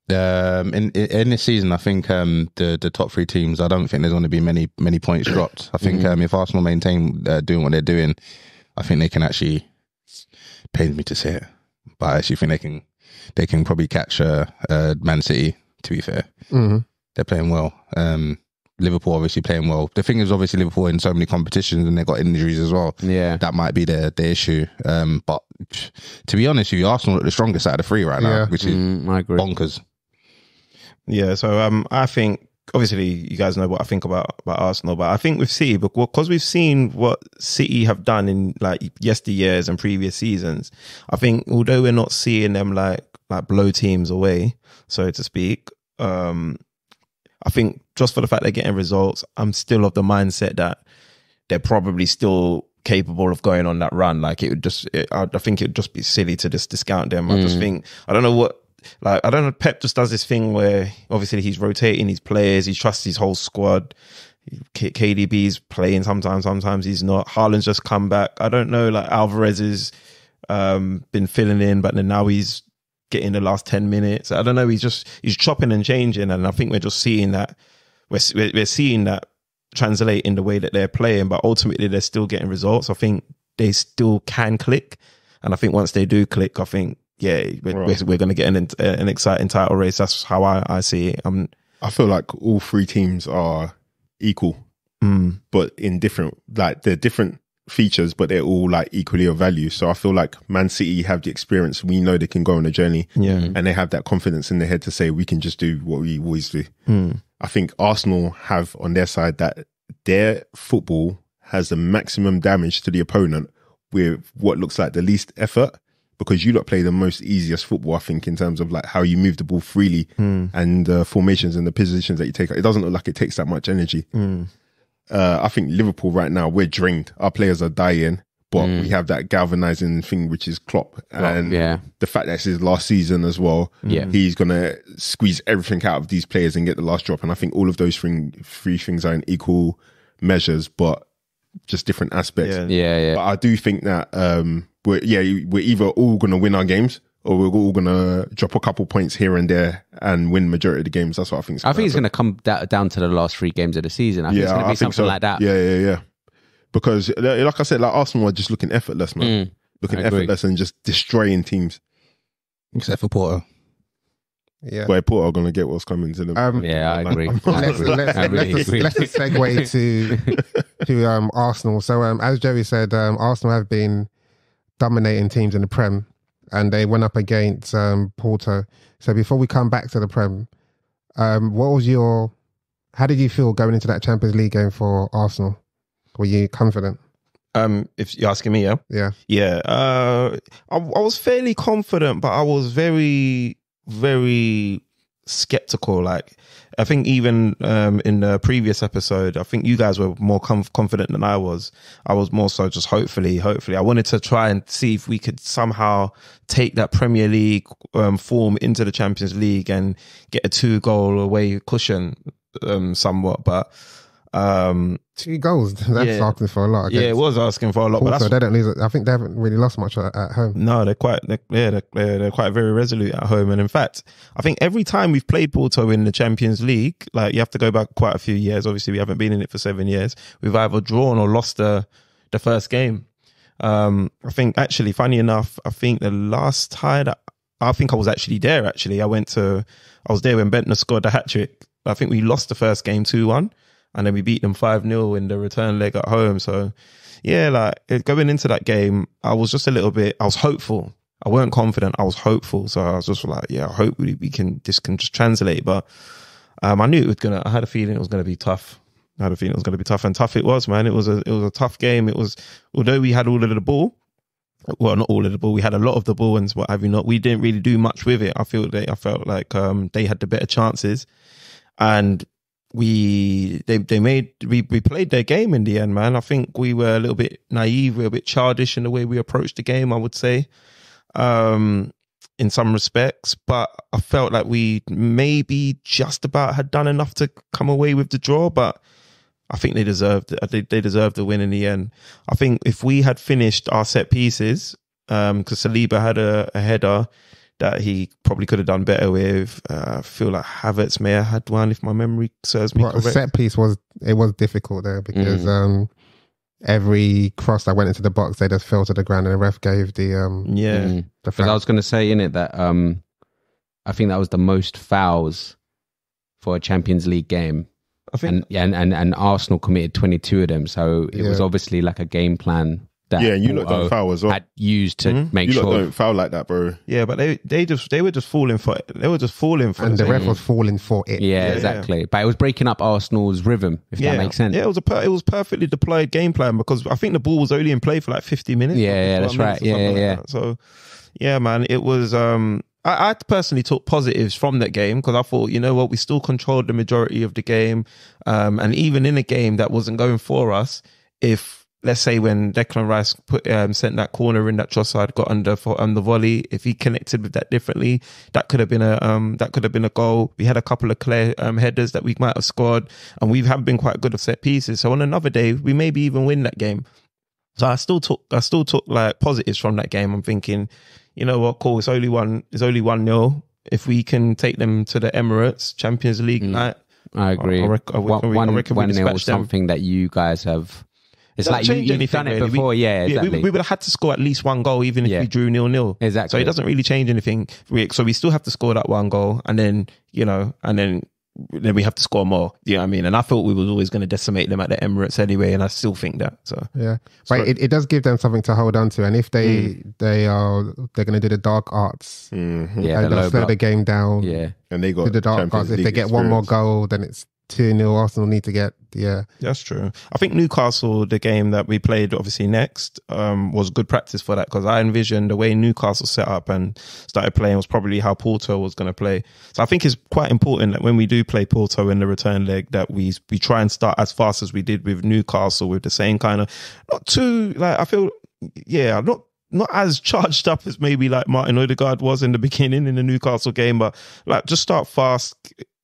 In this season, I think the top three teams, I don't think there's going to be many points dropped. I think if Arsenal maintain doing what they're doing, I think they can actually, pains me to say it, but I actually think they can probably catch Man City, to be fair. They're playing well. Liverpool obviously playing well. The thing is, obviously, Liverpool in so many competitions and they've got injuries as well. Yeah. That might be the issue. But to be honest with you, Arsenal are the strongest out of the three right now, which is I agree. bonkers. Yeah, so I think, obviously, you guys know what I think about Arsenal, but I think with City, because we've seen what City have done in like yesteryears and previous seasons, I think although we're not seeing them like blow teams away, so to speak, I think just for the fact they're getting results, I'm still of the mindset that they're probably still capable of going on that run. Like I think it would just be silly to just discount them. I just think, I don't know, Pep just does this thing where obviously he's rotating his players, he trusts his whole squad. KDB's playing sometimes he's not. Haaland's just come back. I don't know, like Alvarez has been filling in, but then now he's getting the last 10 minutes. I don't know, he's chopping and changing, and I think we're just seeing that we're seeing that translate in the way that they're playing, but ultimately they're still getting results. I think they still can click, and I think once they do click, I think we're going to get an exciting title race. That's how I see it. I feel like all three teams are equal, but in different, like they're different features, but they're all like equally of value. So I feel like Man City have the experience. We know they can go on a journey, and they have that confidence in their head to say we can just do what we always do. I think Arsenal have on their side that their football has the maximum damage to the opponent with what looks like the least effort, because you lot play the most easiest football, I think, in terms of like how you move the ball freely and the formations and the positions that you take. It doesn't look like it takes that much energy. I think Liverpool right now, we're drained. Our players are dying, but we have that galvanizing thing, which is Klopp. And the fact that it's his last season as well, he's going to squeeze everything out of these players and get the last drop. And I think all of those three things are in equal measures, but just different aspects. But I do think that we're either all going to win our games, or we're all going to drop a couple points here and there and win majority of the games. That's what I think. I think it's going to come down to the last 3 games of the season. I think it's going to be something like that. Yeah. Because like I said, like Arsenal are just looking effortless, man. Looking effortless and just destroying teams. Except for Porto. Yeah. Where Porto are going to get what's coming to them. I agree. Let's segue to Arsenal. So as Joey said, Arsenal have been dominating teams in the Prem, and they went up against Porto. So before we come back to the Prem, what was your How did you feel going into that Champions League game for Arsenal? Were you confident? If you're asking me, Yeah. I was fairly confident, but I was very, very skeptical. Like, I think even in the previous episode, I think you guys were more confident than I was. I was more so just hopefully. I wanted to try and see if we could somehow take that Premier League form into the Champions League and get a 2-goal away cushion somewhat. But 2 goals, that's asking for a lot. Yeah, it was asking for a lot. Also, they don't lose. I think they haven't really lost much at home. No, they're quite very resolute at home. And in fact, I think every time we've played Porto in the Champions League, like you have to go back quite a few years. Obviously, we haven't been in it for 7 years. We've either drawn or lost the first game. I think actually, funny enough, I think the last time I was actually there. Actually, I was there when Bentner scored the hat trick. I think we lost the first game 2-1. And then we beat them 5-0 in the return leg at home. So, yeah, like going into that game, I was just I was hopeful. I weren't confident. I was hopeful. So I was just like, yeah, I hope this can just translate. But I knew I had a feeling it was going to be tough. And tough it was, man. It was a tough game. It was, although we had all of the ball, well, not all of the ball, we had a lot of the ball and what have you not. We didn't really do much with it. I felt like they had the better chances. And we played their game in the end, man. I think we were a little bit naive, we were a bit childish in the way we approached the game, I would say, in some respects. But I felt like we maybe just about had done enough to come away with the draw. But I think they deserved the win in the end. I think if we had finished our set pieces, because Saliba had a header that he probably could have done better with. I feel like Havertz may have had one, if my memory serves me correct. The set piece was difficult there because every cross that went into the box, they just fell to the ground and the ref gave the Because I was going to say in it that I think that was the most fouls for a Champions League game. I think, and Arsenal committed 22 of them, so it was obviously like a game plan. You lot don't foul as well. Had used to make sure. You lot don't foul like that, bro. Yeah, but they were just falling for it. And the ref was falling for it. Yeah, exactly. Yeah. But it was breaking up Arsenal's rhythm, if that makes sense. Yeah, it was perfectly deployed game plan because I think the ball was only in play for like 50 minutes. Yeah, that's right. Yeah. So, yeah, man, it was. I personally took positives from that game because I thought, you know what, we still controlled the majority of the game, and even in a game that wasn't going for us, if. Let's say when Declan Rice sent that corner in that Trossard got under for the volley, if he connected with that differently, that could have been a goal. We had a couple of clear headers that we might have scored, and we have been quite good at set pieces. So on another day, we maybe even win that game. So I still took like positives from that game. I'm thinking, you know what, cool. It's only 1-0. If we can take them to the Emirates Champions League night, I agree. I reckon 1-0 was something that you guys have. It's like you've done it before, exactly. We would have had to score at least 1 goal, even if we drew 0-0. Exactly. So it doesn't really change anything. So we still have to score that 1 goal, and then we have to score more. You know what I mean? And I thought we were always going to decimate them at the Emirates anyway, and I still think that. So yeah, but it does give them something to hold on to. And if they're going to do the dark arts, they'll slow the game down. Yeah, and they got the dark arts. If they get 1 more goal, then it's 2-0. Arsenal need to get That's true. I think Newcastle, the game that we played obviously next, was good practice for that because I envisioned the way Newcastle set up and started playing was probably how Porto was going to play. So I think it's quite important that when we do play Porto in the return leg that we try and start as fast as we did with Newcastle with the same kind of, not too, like, I feel, not as charged up as maybe like Martin Odegaard was in the beginning in the Newcastle game, but like just start fast.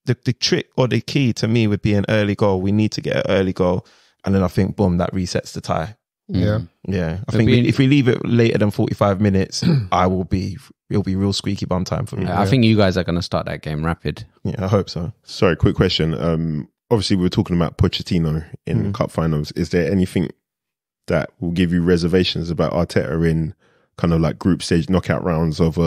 The trick or the key to me would be an early goal. We need to get an early goal. And then I think, boom, that resets the tie. Yeah. Yeah. I think if we leave it later than 45 minutes, it'll be real squeaky bum time for me. I think you guys are going to start that game rapid. Yeah, I hope so. Sorry, quick question. Obviously, we were talking about Pochettino in cup finals. Is there anything that will give you reservations about Arteta in kind of like group stage knockout rounds of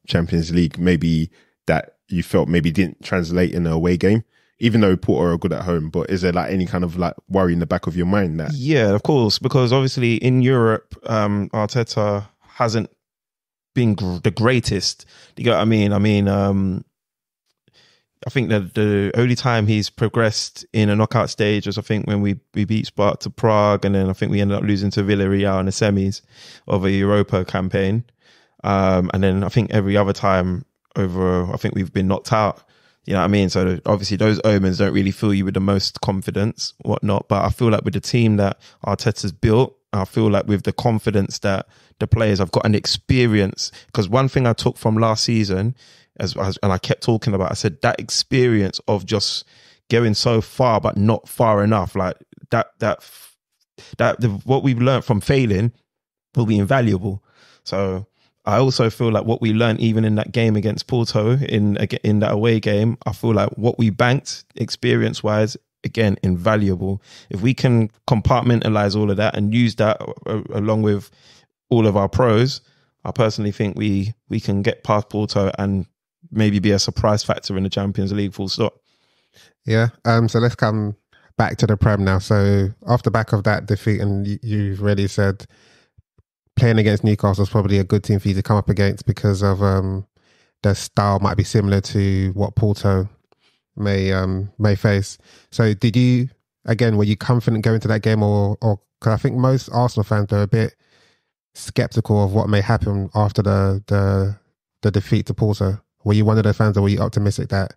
Champions League? Maybe that you felt maybe didn't translate in a away game, even though Porto are good at home, but is there like any kind of like worry in the back of your mind that? Yeah, of course, because obviously in Europe, Arteta hasn't been the greatest. You know what I mean? I think that the only time he's progressed in a knockout stage was, I think, when we beat Sparta Prague, and then I think we ended up losing to Villarreal in the semis of a Europa campaign. And then I think every other time over, I think we've been knocked out. You know what I mean? So obviously those omens don't really fill you with the most confidence, whatnot. But I feel like with the team that Arteta's built, I feel like with the confidence that the players have got an experience. Because one thing I took from last season, and I kept talking about, I said that experience of just going so far but not far enough, like what we've learned from failing will be invaluable. So I also feel like what we learned even in that game against Porto, in that away game, I feel like what we banked experience-wise, again, invaluable. If we can compartmentalize all of that and use that along with all of our pros, I personally think we can get past Porto and maybe be a surprise factor in the Champions League, full stop. Yeah. So let's come back to the Prem now. So off the back of that defeat, and you've really said playing against Newcastle is probably a good team for you to come up against because of their style might be similar to what Porto may face. So did you, again, were you confident going to that game, or cause I think most Arsenal fans are a bit skeptical of what may happen after the defeat to Porto? Were you one of those fans, or were you optimistic that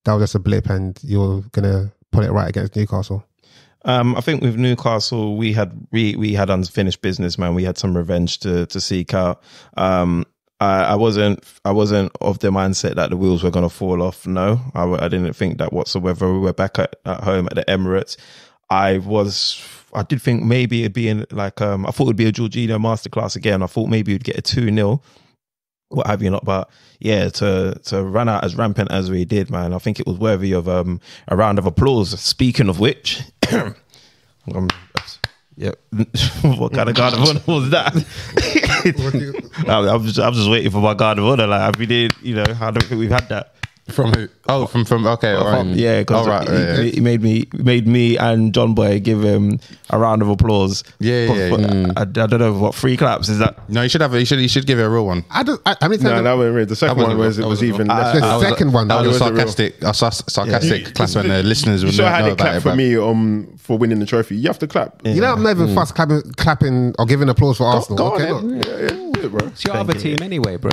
was just a blip and you're gonna put it right against Newcastle? I think with Newcastle, we had unfinished business, man. We had some revenge to seek out. I wasn't of the mindset that the wheels were going to fall off. No, I didn't think that whatsoever. We were back at home at the Emirates. I did think maybe it'd be I thought it'd be a Jorginho masterclass again. I thought maybe we'd get a 2-0. What have you not, but yeah, to run out as rampant as we did, man, I think it was worthy of a round of applause. Speaking of which, yeah, what kind of guard of honor was that? I'm just waiting for my guard of honor. Like, we did, I don't think we've had that. From who? Oh, from okay, all right. Yeah, because he made me and John Boy give him a round of applause. I don't know what 3 claps is that. No, you should give it a real one. No, that wasn't real. The second one was even. The second one that was a sarcastic clap, and the listeners would know about it. Clap for me for winning the trophy. You have to clap. You know, I'm never fuss clapping or giving applause for Arsenal. Go on, bro. It's your other team anyway, bro.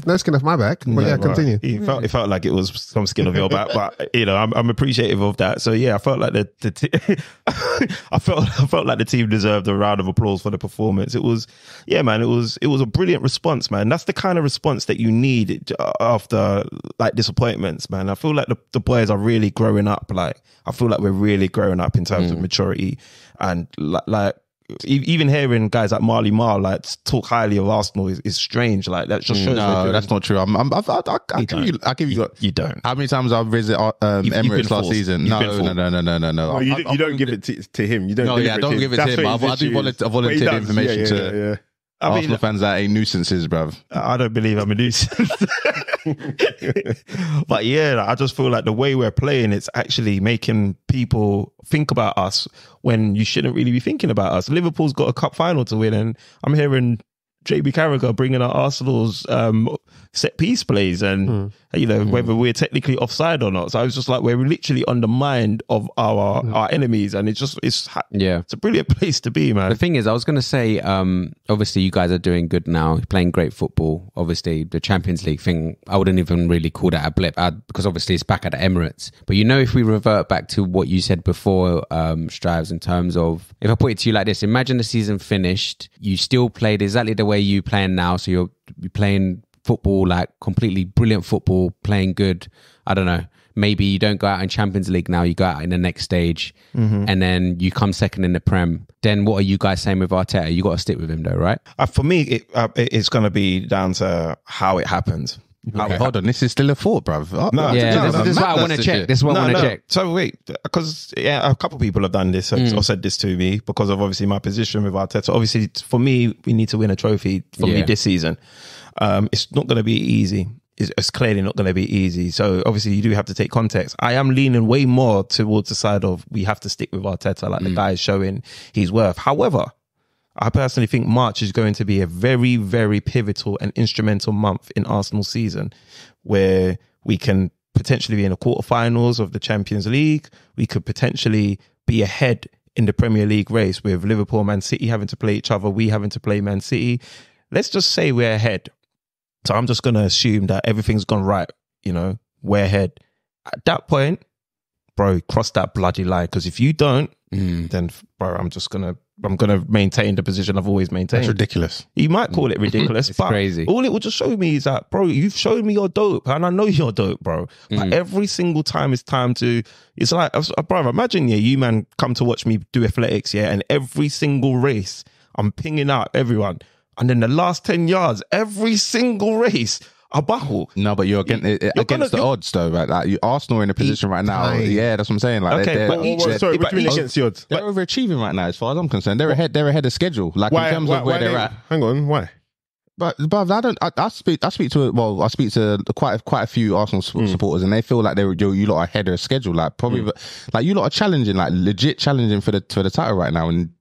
No skin off my back. But yeah, continue. It felt like it was some skin off your back, but I'm appreciative of that. So yeah, I felt like I felt like the team deserved a round of applause for the performance. It was a brilliant response, man. That's the kind of response that you need after like disappointments, man. I feel like the boys are really growing up. Like, I feel like we're really growing up in terms of maturity, and like even hearing guys like Marley Marl like talk highly of Arsenal is strange. Like, that just shows. No, that's not true. I give you. You don't. How many times I visited Emirates last season? No. You don't give it to him. You don't. No, yeah, don't give it to him. I do volunteer information to Arsenal fans that ain't nuisances, bruv. I don't believe I'm a nuisance. But yeah, I just feel like the way we're playing, it's actually making people think about us when you shouldn't really be thinking about us. Liverpool's got a cup final to win, and I'm hearing JB Carragher bringing out Arsenal's set piece plays, and whether we're technically offside or not. So I was just like, we're literally on the mind of our enemies, and it's a brilliant place to be, man. The thing is, I was going to say, obviously you guys are doing good now, playing great football. Obviously the Champions League thing, I wouldn't even really call that a blip, because obviously it's back at the Emirates. But if we revert back to what you said before, Strives, in terms of, if I put it to you like this, imagine the season finished, you still played exactly the way you playing now, so you're playing football, like completely brilliant football, playing good. I don't know, maybe you don't go out in Champions League now, you go out in the next stage, and then you come second in the Prem. Then what are you guys saying with Arteta? You got to stick with him though, right? For me, it's going to be down to how it happens. Okay. Hold on, this is still a thought, bruv. This is what I want to check. This is what I want to check. So wait, because a couple of people have done this or said this to me because of obviously my position with Arteta. Obviously, for me, we need to win a trophy for me this season. It's not going to be easy. It's clearly not going to be easy. So obviously, you do have to take context. I am leaning way more towards the side of we have to stick with Arteta, like the guy is showing his worth. However, I personally think March is going to be a very, very pivotal and instrumental month in Arsenal's season, where we can potentially be in the quarterfinals of the Champions League. We could potentially be ahead in the Premier League race with Liverpool, Man City having to play each other, we having to play Man City. Let's just say we're ahead. So I'm just going to assume that everything's gone right, we're ahead. At that point, bro, cross that bloody line. Because if you don't, then, bro, I'm going to maintain the position I've always maintained. That's ridiculous. You might call it ridiculous, It's but crazy. All it will just show me is that, bro, you've shown me you're dope, and I know you're dope, bro. Like every single time it's time to, it's like, bro, imagine, you man come to watch me do athletics, and every single race, I'm pinging out everyone. And then the last 10 yards, every single race, I buckle. No, but you're against the odds, though, right? Like, Arsenal are in a position right now. Yeah, that's what I'm saying. Like, Okay, they're, What do you mean against the odds? they're overachieving right now, as far as I'm concerned. They're ahead of schedule. Like, in terms of where they're at. Hang on, why? But I speak to quite a few Arsenal supporters, and they feel like you lot are ahead of schedule. Like, probably, like, you lot are challenging, like, legit challenging for the title right now. And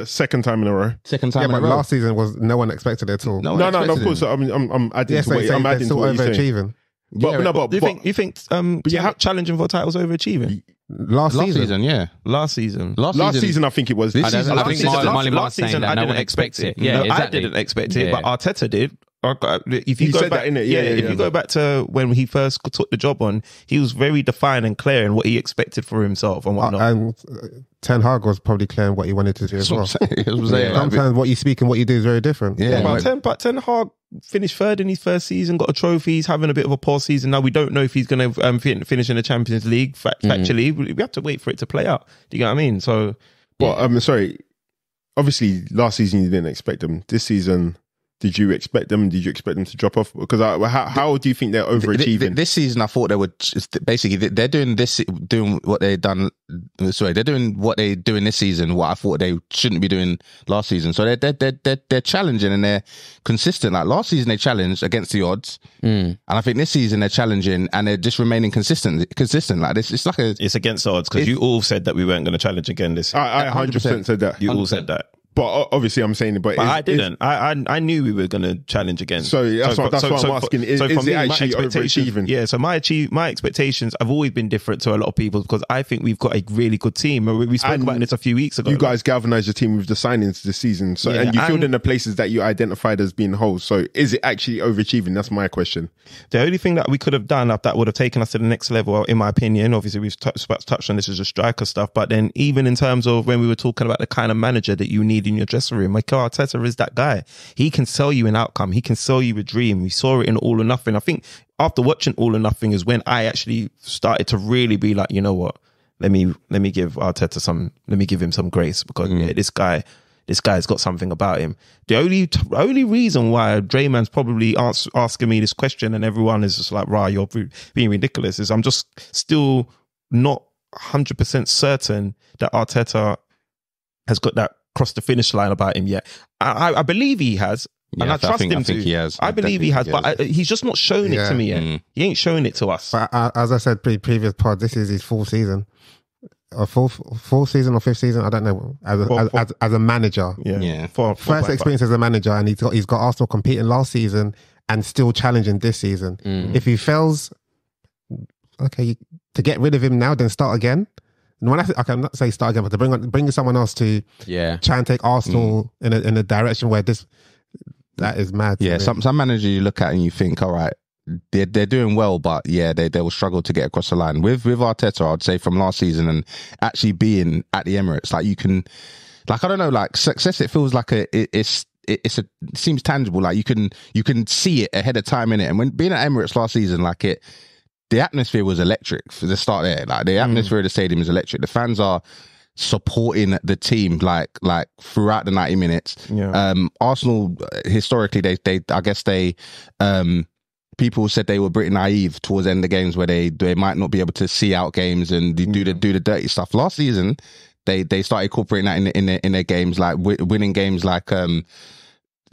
Second time in a row. Last season was no one expected it at all. No, of course. I'm adding to what, I'm adding to what you're saying. Overachieving. You think challenging for titles overachieving? Last season, yeah. Last season, I think it was. I think Molly Mark's saying that no one expects it. Yeah, exactly. I didn't expect it, but Arteta did. If you He go said back, that, innit? If you go back to when he first took the job on, he was very defined and clear in what he expected for himself and whatnot. And Ten Hag was probably clear in what he wanted to do as well. Sometimes what you speak and what you do is very different. Yeah, but Ten Hag finished third in his first season, got a trophy. He's having a bit of a poor season now. We don't know if he's going to finish in the Champions League. Factually, we have to wait for it to play out. Do you get what I mean? So, I'm sorry. Obviously, last season you didn't expect them. This season, did you expect them? Did you expect them to drop off? Because how do you think they're overachieving? This season, I thought they would basically they're doing what they've done. Sorry, they're doing what they're doing this season. What I thought they shouldn't be doing last season. So they're challenging and they're consistent. Like last season, they challenged against the odds, and I think this season they're challenging and they're just remaining consistent. Like this, it's against the odds because you all said that we weren't going to challenge again this. I 100% said that. You all said that. But obviously, I'm saying it. But I didn't. I knew we were going to challenge again. So that's what I'm asking. Is it actually overachieving? Yeah. So my expectations have always been different to a lot of people because I think we've got a really good team. We spoke about this a few weeks ago. You guys galvanized your team with the signings this season. So and you filled in the places that you identified as being holes. So is it actually overachieving? That's my question. The only thing that we could have done that would have taken us to the next level, in my opinion, obviously we've touched on this as a striker stuff, but then even in terms of when we were talking about the kind of manager that you need in your dressing room, Arteta is that guy. He can sell you an outcome. He can sell you a dream. We saw it in All or Nothing. I think after watching All or Nothing is when I actually started to really be like, you know what? Let me give Arteta let me give him some grace because this guy's got something about him. The only reason why Drayman's probably asking me this question and everyone is just like, "Rah, you're being ridiculous," is I'm just still not 100% certain that Arteta has got that cross the finish line about him yet. I believe he has, and I trust him to. He has. I believe he has, but he's just not shown it to me yet. He ain't shown it to us. But as I said previous pod, this is his fourth season. Fourth season or fifth season, I don't know. As a manager, first experience as a manager, and he's got Arsenal competing last season and still challenging this season. If he fails, okay, to get rid of him now, then start again. And when I'm not saying start again, but to bring someone else to try and take Arsenal in a direction where that is mad. Yeah, some managers you look at and you think, all right, they're doing well, but they will struggle to get across the line. With Arteta, I'd say from last season and actually being at the Emirates, like you can, like I don't know, like success. It feels like it seems tangible. Like you can see it ahead of time in it. And when being at Emirates last season, the atmosphere was electric for the start there. Like the atmosphere of the stadium is electric. The fans are supporting the team like throughout the 90 minutes. Arsenal historically, they I guess people said they were pretty naive towards the end of the games where they might not be able to see out games and do the dirty stuff. Last season, they started incorporating that in their games, like winning games like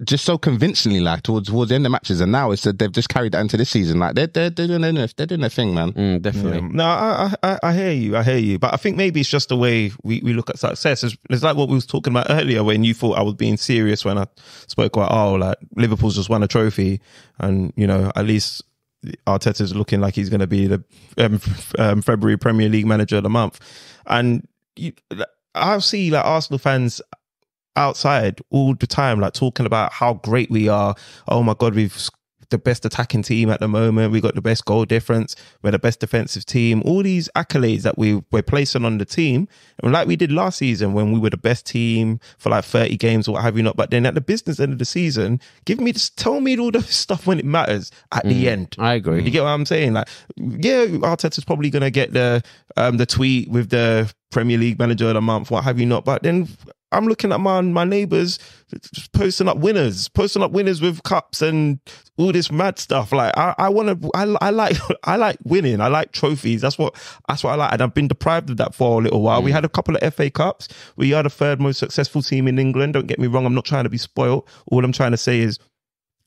just so convincingly, like towards the end of matches, and now it's that they've just carried that into this season. Like they're doing their thing, man. Definitely. Yeah. No, I hear you, but I think maybe it's just the way we look at success. It's like what we was talking about earlier when you thought I was being serious when I spoke about Liverpool's just won a trophy, and at least Arteta's looking like he's going to be the February Premier League Manager of the Month. And I'll see like Arsenal fans outside all the time, like talking about how great we are. Oh my God, we've the best attacking team at the moment. We got the best goal difference. We're the best defensive team. All these accolades that we're placing on the team, and like we did last season when we were the best team for like 30 games or what have you not. But then at the business end of the season, tell me all the stuff when it matters at the end. I agree. You get what I'm saying? Like, yeah, Arteta's probably going to get the tweet with the Premier League Manager of the Month, what have you not. But then I'm looking at my neighbours posting up winners with cups and all this mad stuff. Like I like winning. I like trophies. That's what I like. And I've been deprived of that for a little while. We had a couple of FA Cups. We are the third most successful team in England. Don't get me wrong. I'm not trying to be spoiled. All I'm trying to say is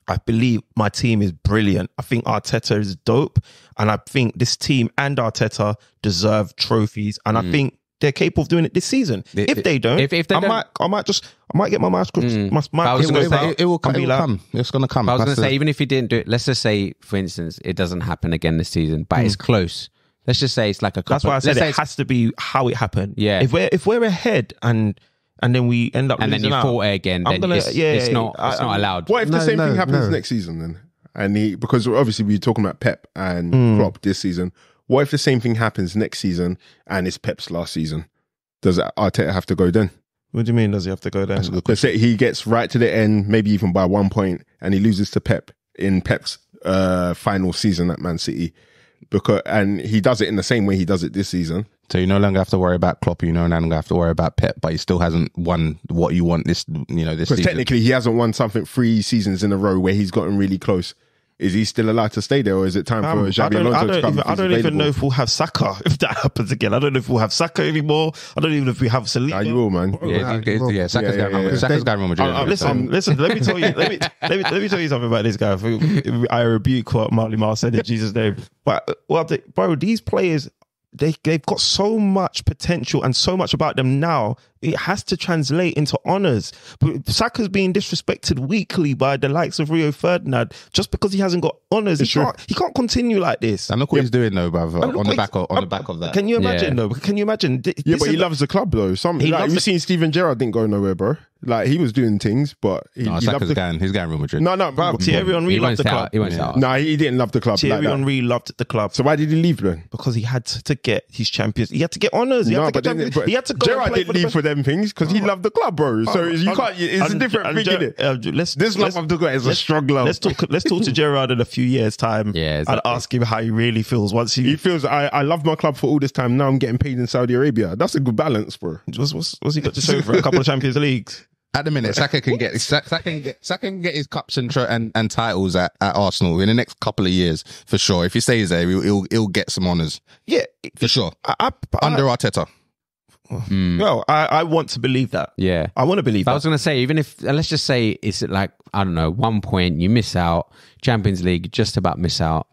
I believe my team is brilliant. I think Arteta is dope. And I think this team and Arteta deserve trophies. And I think they're capable of doing it this season. If they don't, I might get my mouth it will come. It's going to come. I was going to say, even if he didn't do it, let's just say, for instance, it doesn't happen again this season, but it's close. Let's just say it's like a couple. That's why I said it has to be how it happened. Yeah. If we're ahead and then we end up and then you fought it again, then it's not allowed. What if the same thing happens next season then? And because obviously we're talking about Pep and Klopp this season. What if the same thing happens next season and it's Pep's last season? Does Arteta have to go then? What do you mean, does he have to go then? Let's say he gets right to the end, maybe even by 1 point, and he loses to Pep in Pep's final season at Man City. And he does it in the same way he does it this season. So you no longer have to worry about Klopp, you no longer have to worry about Pep, but he still hasn't won what you want this season. Because technically he hasn't won something 3 seasons in a row where he's gotten really close. Is he still allowed to stay there, or is it time for Xabi Alonso to come? I don't even know if we'll have Saka if that happens again. I don't know if we'll have Saka anymore. I don't even know if we have Saliba. You will, man. Saka's going Real Madrid. Listen. Let me tell you. Let me tell you something about this guy. I rebuke what Marley Marl said in Jesus' name. But bro, these players, they've got so much potential and so much about them now. It has to translate into honours. But Saka's being disrespected weekly by the likes of Rio Ferdinand just because he hasn't got honours. He can't continue like this. And look what he's doing though, brother. On the back of that. Can you imagine though? Can you imagine? But he loves the club though. We've seen Steven Gerrard didn't go nowhere, bro. Like he was doing things, but he Saka's loved he's going Real Madrid. No, bro. Thierry Henry loved the club. He didn't love the club. Thierry Henry loved the club. So why did he leave then? Because he had to get his champions. He had to get honours. He had to go. Gerrard didn't leave for them things because he loved the club, bro. So you can't. It's a different thing, innit? This love of the guy is a strong love. Let's talk to Gerrard in a few years' time and ask him how he really feels. Once he feels, I love my club for all this time. Now I'm getting paid in Saudi Arabia. That's a good balance, bro. What's he got to show for a couple of Champions Leagues? At the minute, Saka can get his cups and titles at Arsenal in the next couple of years for sure. If he stays there, he'll get some honours. Yeah, for sure. Under Arteta. Well, I want to believe that. Yeah, I want to believe that. I was going to say, even if let's just say it's like I don't know, 1 point you miss out, Champions League just about miss out.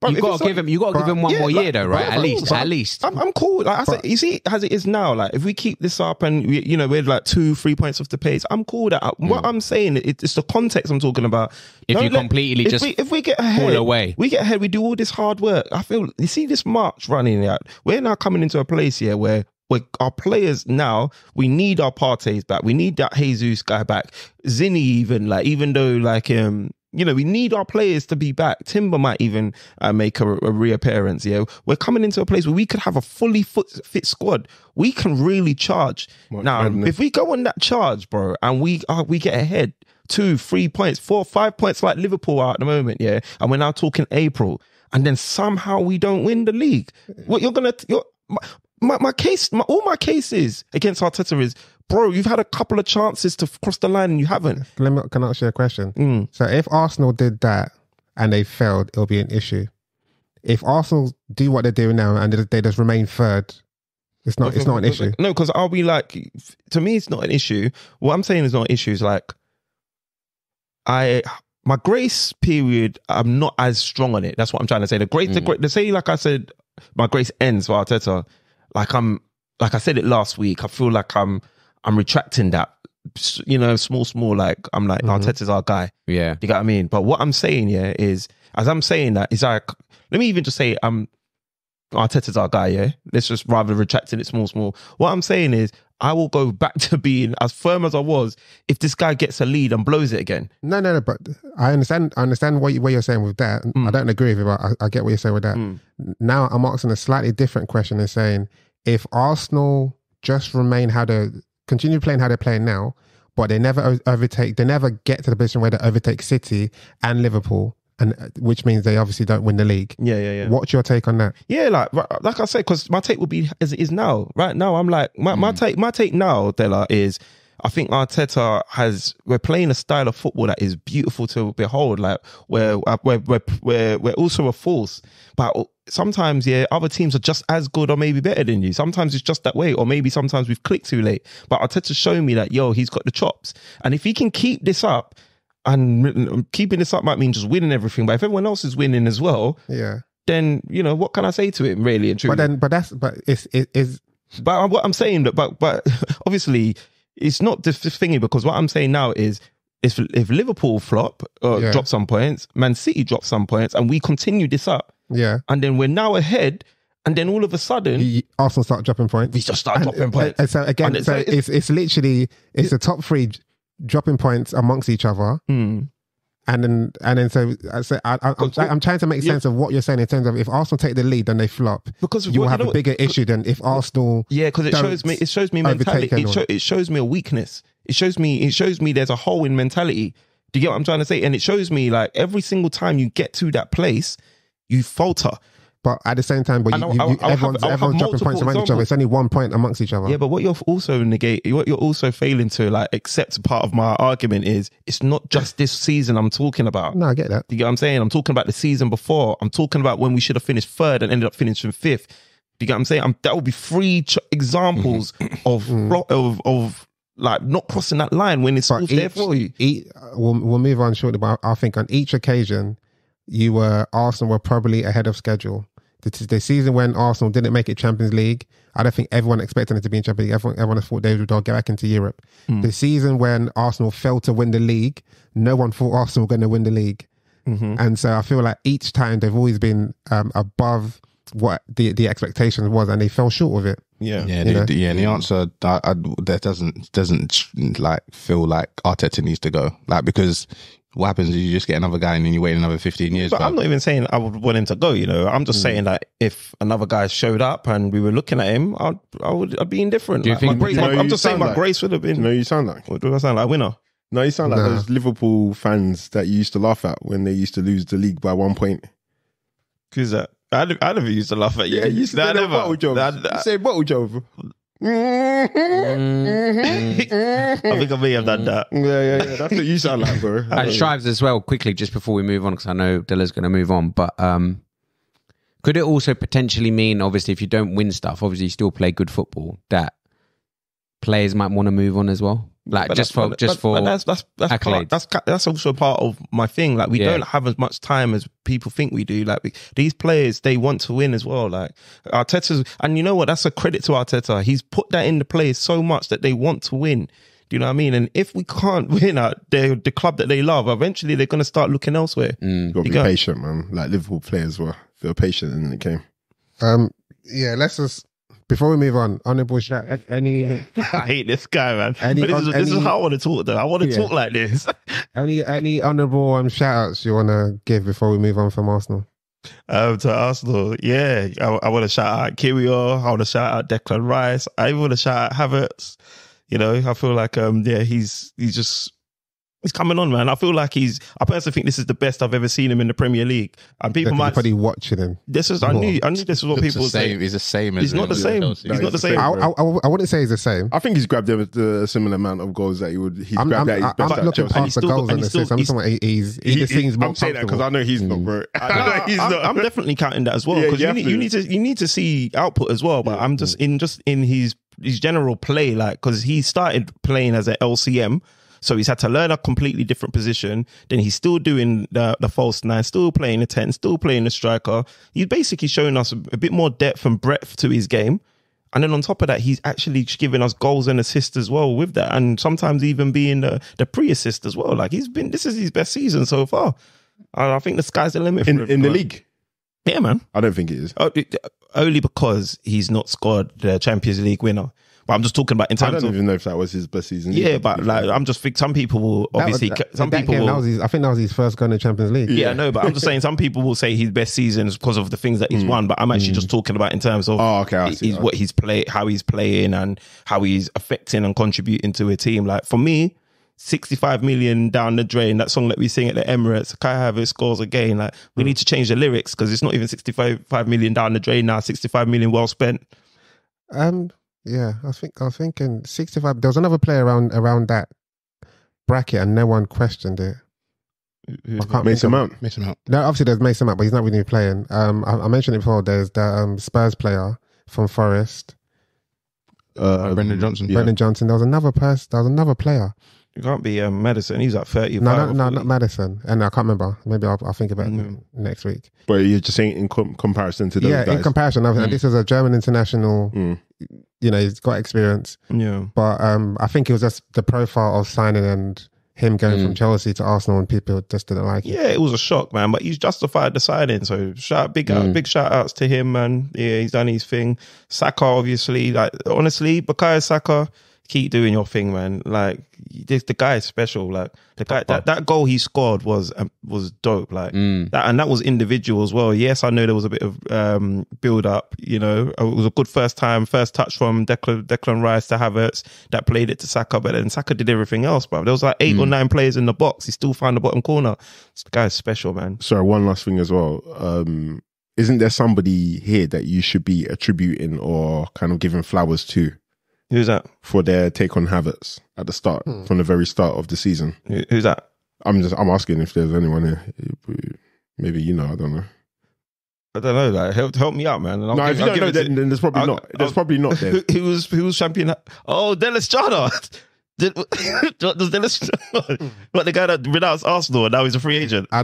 You got to give him one more year though, right? At least. I'm cool. Like I said, you see, as it is now, like if we keep this up and we're like 2-3 points off the pace, I'm cool with that. What I'm saying, it's the context I'm talking about. If we get ahead, pull away. We get ahead, we do all this hard work. I feel you see this march running out. We're now coming into a place here where our players now, we need our Partey's back. We need that Jesus guy back. Zinni even though we need our players to be back. Timber might even make a reappearance. Yeah, we're coming into a place where we could have a fully fit squad. We can really charge. If we go on that charge, bro, and we get ahead 2-3 points, 4-5 points like Liverpool are at the moment, yeah, and we're now talking April, and then somehow we don't win the league. What my cases against Arteta is, bro, you've had a couple of chances to cross the line and you haven't. Can I ask you a question? So if Arsenal did that and they failed, it'll be an issue. If Arsenal do what they're doing now and they just remain third, it's not an issue. No, because I'll be like, to me, it's not an issue. What I'm saying is not an issue. Is like, my grace period, I'm not as strong on it. That's what I'm trying to say. The say, like I said, my grace ends for Arteta. Like I said it last week, I feel like I'm retracting that. small. Like I'm like Arteta's our guy. Yeah, you get what I mean. But what I'm saying is, as I'm saying that, is like, let me even just say Arteta's our guy. Yeah, let's just rather retracting it small. What I'm saying is, I will go back to being as firm as I was if this guy gets a lead and blows it again. No, but I understand what you're saying with that. I don't agree with you, but I get what you're saying with that. Now I'm asking a slightly different question and saying, if Arsenal just continue playing how they're playing now, but they never get to the position where they overtake City and Liverpool, and which means they obviously don't win the league. Yeah. What's your take on that? Yeah, like I said, because my take would be as it is now. Right now, I'm like my take now, Della, is I think we're playing a style of football that is beautiful to behold. Like we're also a force, but sometimes other teams are just as good or maybe better than you. Sometimes it's just that way, or maybe sometimes we've clicked too late. But Arteta's showing me that he's got the chops, and if he can keep this up. And keeping this up might mean just winning everything, but if everyone else is winning as well, then what can I say to him, really and truly? But what I'm saying, but obviously it's not this thingy, because what I'm saying now is if Liverpool flop or drop some points, Man City drop some points, and we continue this up, and then we're now ahead. And then all of a sudden, Arsenal start dropping points. We just start dropping points. And so again, it's literally the top three dropping points amongst each other, and then I'm trying to make sense of what you're saying in terms of if Arsenal take the lead, then they flop. Because you will have a bigger issue than if Arsenal. Yeah, because it shows me mentality. It shows me a weakness. It shows me there's a hole in mentality. Do you get what I'm trying to say? And it shows me like every single time you get to that place, you falter. But at the same time, everyone's dropping points around each other. It's only 1 point amongst each other. Yeah, but what you're also failing to like accept part of my argument is it's not just this season I'm talking about. No, I get that. Do you get what I'm saying? I'm talking about the season before. I'm talking about when we should have finished third and ended up finishing fifth. Do you get what I'm saying? That would be three examples of like not crossing that line when it's all there for you. We'll move on shortly, but I think on each occasion, Arsenal were probably ahead of schedule. The season when Arsenal didn't make it Champions League, I don't think everyone expected it to be in Champions League. Everyone thought they would get back into Europe. The season when Arsenal failed to win the league, no one thought Arsenal were going to win the league. And so I feel like each time they've always been above what the expectation was, and they fell short of it. And the answer that doesn't like feel like Arteta needs to go, like, because what happens is you just get another guy and then you wait another 15 years. But I'm not even saying I would want him to go, I'm just saying that if another guy showed up and we were looking at him, I'd be indifferent. Do you think I'm just saying my grace would have been. You sound like. What do I sound like? Winner? No, you sound like those Liverpool fans that you used to laugh at when they used to lose the league by 1 point. Who's that? I never used to laugh at you. Yeah, you used to say bottle job. You say bottle job. I think I may have done that. Yeah. That's what you sound like, bro. And Strives as well, quickly, just before we move on, because I know Dilla's going to move on, but could it also potentially mean, obviously, if you don't win stuff, obviously you still play good football, that players might want to move on as well? Like, but that's accolades. That's also part of my thing. Like, we don't have as much time as people think we do. Like, these players, they want to win as well. Like, Arteta's, and you know what? That's a credit to Arteta. He's put that into play so much that they want to win. Do you know what I mean? And if we can't win at the club that they love, eventually they're going to start looking elsewhere. You've got to be patient, man. Like Liverpool players were. They were patient in the game. Let's just. Before we move on, honourable shout. I hate this guy, man. This is how I want to talk, though. I want to talk like this. Any honourable shout outs you want to give before we move on from Arsenal? To Arsenal, I want to shout out Kiwior. I want to shout out Declan Rice. I even want to shout out Havertz. I feel like he's coming on, man. I feel like I personally think this is the best I've ever seen him in the Premier League. And people might probably watching him. I knew this is what people say. He's the same. He's not the same. He's not the same. I wouldn't say he's the same. I think he's grabbed a similar amount of goals that he would. I'm looking past the goals and assists. I'm talking about he just seems more comfortable. I'm saying that because I know he's not, bro. I'm definitely counting that as well, because you need to see output as well. But I'm just in his general play, like, because he started playing as an LCM. So he's had to learn a completely different position. Then he's still doing the false nine, still playing the 10, still playing the striker. He's basically showing us a bit more depth and breadth to his game. And then on top of that, he's actually giving us goals and assists as well with that. And sometimes even being the pre-assist as well. Like this is his best season so far. And I think the sky's the limit for him. In the league? Yeah, man. I don't think it is. Only because he's not scored the Champions League winner. But I'm just talking about in terms of... I don't even know if that was his best season. Yeah, but like I'm just think some people will obviously... I think that was his first goal in the Champions League. Yeah, I know, but I'm just saying some people will say his best season is because of the things that he's won, but I'm actually just talking about in terms of what he's how he's playing and how he's affecting and contributing to a team. Like for me, 65 million down the drain, that song that we sing at the Emirates, Kai Havertz scores again. Like we need to change the lyrics because it's not even 65 million down the drain now, 65 million well spent. Yeah, I was thinking 65. There was another player around that bracket, and no one questioned it. Mason Mount. No, obviously there's Mason Mount, but he's not really playing. I mentioned it before. There's the Spurs player from Forest, Brendan Johnson. Yeah. Brendan Johnson. There was another person. There was another player. It can't be Madison. He's at 30. No, not Madison. And I can't remember. Maybe I'll think about it next week. But you're just saying in comparison to those guys. Yeah, in comparison. And this is a German international. You know, he's got experience. Yeah. But I think it was just the profile of signing and him going from Chelsea to Arsenal, and people just didn't like it. Yeah, it was a shock, man. But he's justified the signing. So big shout outs to him, man. Yeah, he's done his thing. Saka, obviously. Like honestly, Bukayo Saka, keep doing your thing, man. Like the guy is special. Like the guy, that goal he scored was dope. Like that, and that was individual as well. Yes, I know there was a bit of build up. You know, it was a good first touch from Declan Rice to Havertz that played it to Saka, but then Saka did everything else, bro. There was like 8 or 9 players in the box. He still found the bottom corner. This guy is special, man. Sorry, one last thing as well. Isn't there somebody here that you should be attributing or kind of giving flowers to? Who's that? For their take on Havertz at the start, from the very start of the season. Who's that? I'm asking if there's anyone here. Maybe you know, I don't know. I don't know. Like, help me out, man. No, if you don't know, then there's probably not. There's probably not there. Who was champion? Oh, Del Estrada. Does Del Estrada? What, the guy that renounced Arsenal and now he's a free agent? I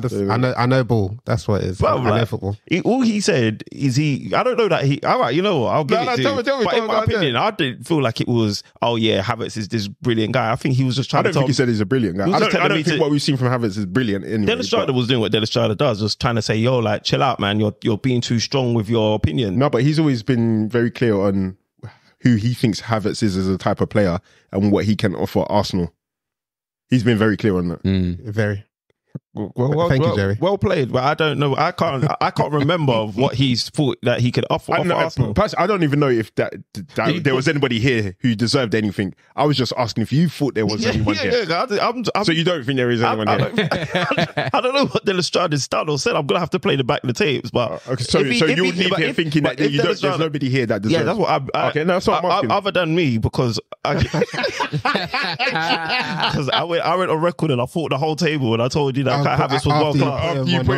know ball. That's what it is. Well, I know football. All he said is I don't know that he. All right, you know what? I'll give it to you. Tell me, but in my opinion, I didn't feel like it was. Oh yeah, Havertz is this brilliant guy. I think he was just trying. I don't think he said he's a brilliant guy. I don't think what we've seen from Havertz is brilliant. Anyway, Del Estrada was doing what Del Estrada does, just trying to say, "Yo, like, chill out, man. You're being too strong with your opinion." No, but he's always been very clear on who he thinks Havertz is as a type of player and what he can offer Arsenal. He's been very clear on that. Very. Well, thank you, Jerry. Well played, but I don't know. I can't remember what he's thought that he could offer Arsenal. I don't even know if that there was anybody here who deserved anything. I was just asking if you thought there was anyone here. So you don't think there is anyone here? I don't know what Del Estrada's style said. I'm gonna have to play the back of the tapes. But so you would leave here thinking that there's nobody here that deserves. Yeah, that's what I okay, no, that's what I'm asking. Other than me, because I went on record and I fought the whole table and I told you that Kai Havertz was world class. You put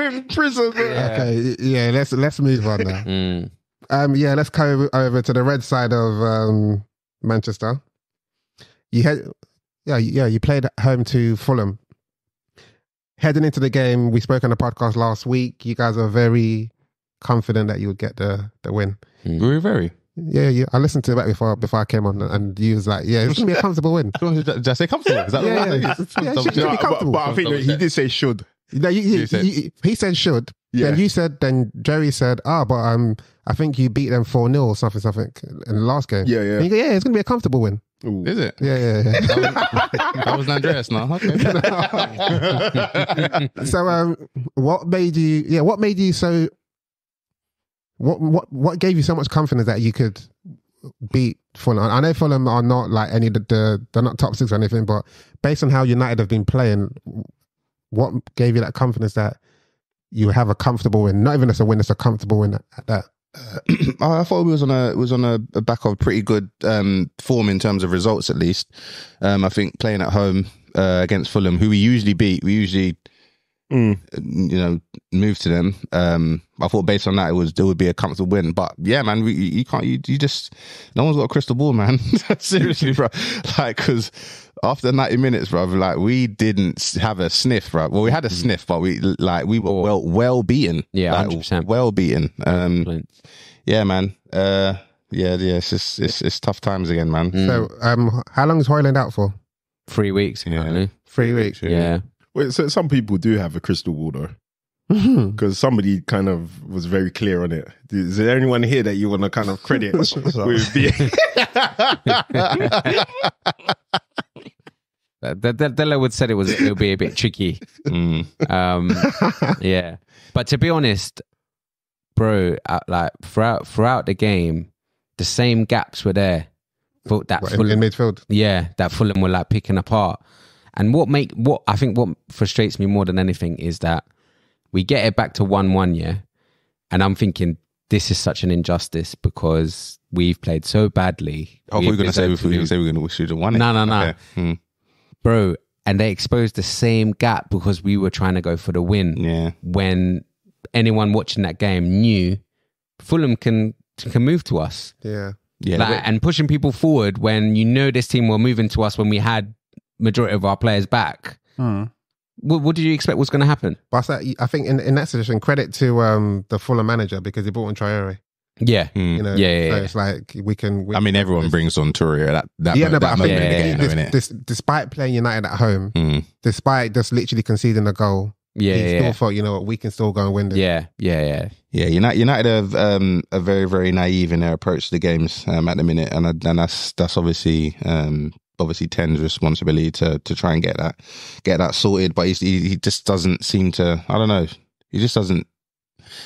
him in prison. Okay, yeah, let's move on now. Yeah, let's go over to the red side of Manchester. You played at home to Fulham. Heading into the game, we spoke on the podcast last week. You guys are very confident that you would get the win. We were very. Yeah. I listened to it back before I came on, and you was like, "Yeah, it's gonna be a comfortable win." Did I say comfortable? Is that be comfortable. But I think he did say should. No, he said should. Yeah. Then Jerry said, but I think you beat them 4-0 or something in the last game. Yeah. And you go, it's gonna be a comfortable win. Ooh. Is it? Yeah. That was Andreas now. Okay. So, what made you so? What gave you so much confidence that you could beat Fulham? I know Fulham are not like they're not top 6 or anything, but based on how United have been playing, what gave you that confidence that you have a comfortable win? Not even just a win, it's a comfortable win at that. I thought it was on a back of pretty good form in terms of results, at least. I think playing at home against Fulham, who we usually beat, move to them. I thought based on that it would be a comfortable win. But yeah, man, you can't. You just no one's got a crystal ball, man. Seriously, bro. Like, because after 90 minutes, bro, like we didn't have a sniff, bro. Well, we had a sniff, but we were well beaten. Yeah, like, 100%. Well beaten. Yeah, man. It's tough times again, man. So, how long is Hoyland out for? 3 weeks, apparently. 3 weeks. Yeah. Wait, so some people do have a crystal ball though. Because somebody kind of was very clear on it. Is there anyone here that you want to kind of credit with Della would said it would be a bit tricky. Yeah, but to be honest, bro, like throughout the game, the same gaps were there. But that in midfield, that Fulham were like picking apart. And what I think what frustrates me more than anything is that we get it back to 1-1, yeah, and I'm thinking this is such an injustice because we've played so badly. Oh, we're going to say we should have won it. No. Okay. Bro, and they exposed the same gap because we were trying to go for the win. Yeah. When anyone watching that game knew Fulham can move to us. Yeah. Like, and pushing people forward when you know this team were moving to us when we had majority of our players back. What did you expect was going to happen? But I think in that situation, credit to the Fulham manager because he brought on Traore. Yeah. You know, Yeah. So it's like we can. I mean, everyone brings on Traore that but I think despite playing United at home, despite just literally conceding a goal, he still thought, you know what, we can still go and win this. Yeah. United are very, very naive in their approach to the games at the minute, and that's obviously Ten's responsibility to try and get that sorted. But he just doesn't seem to. I don't know. He just doesn't.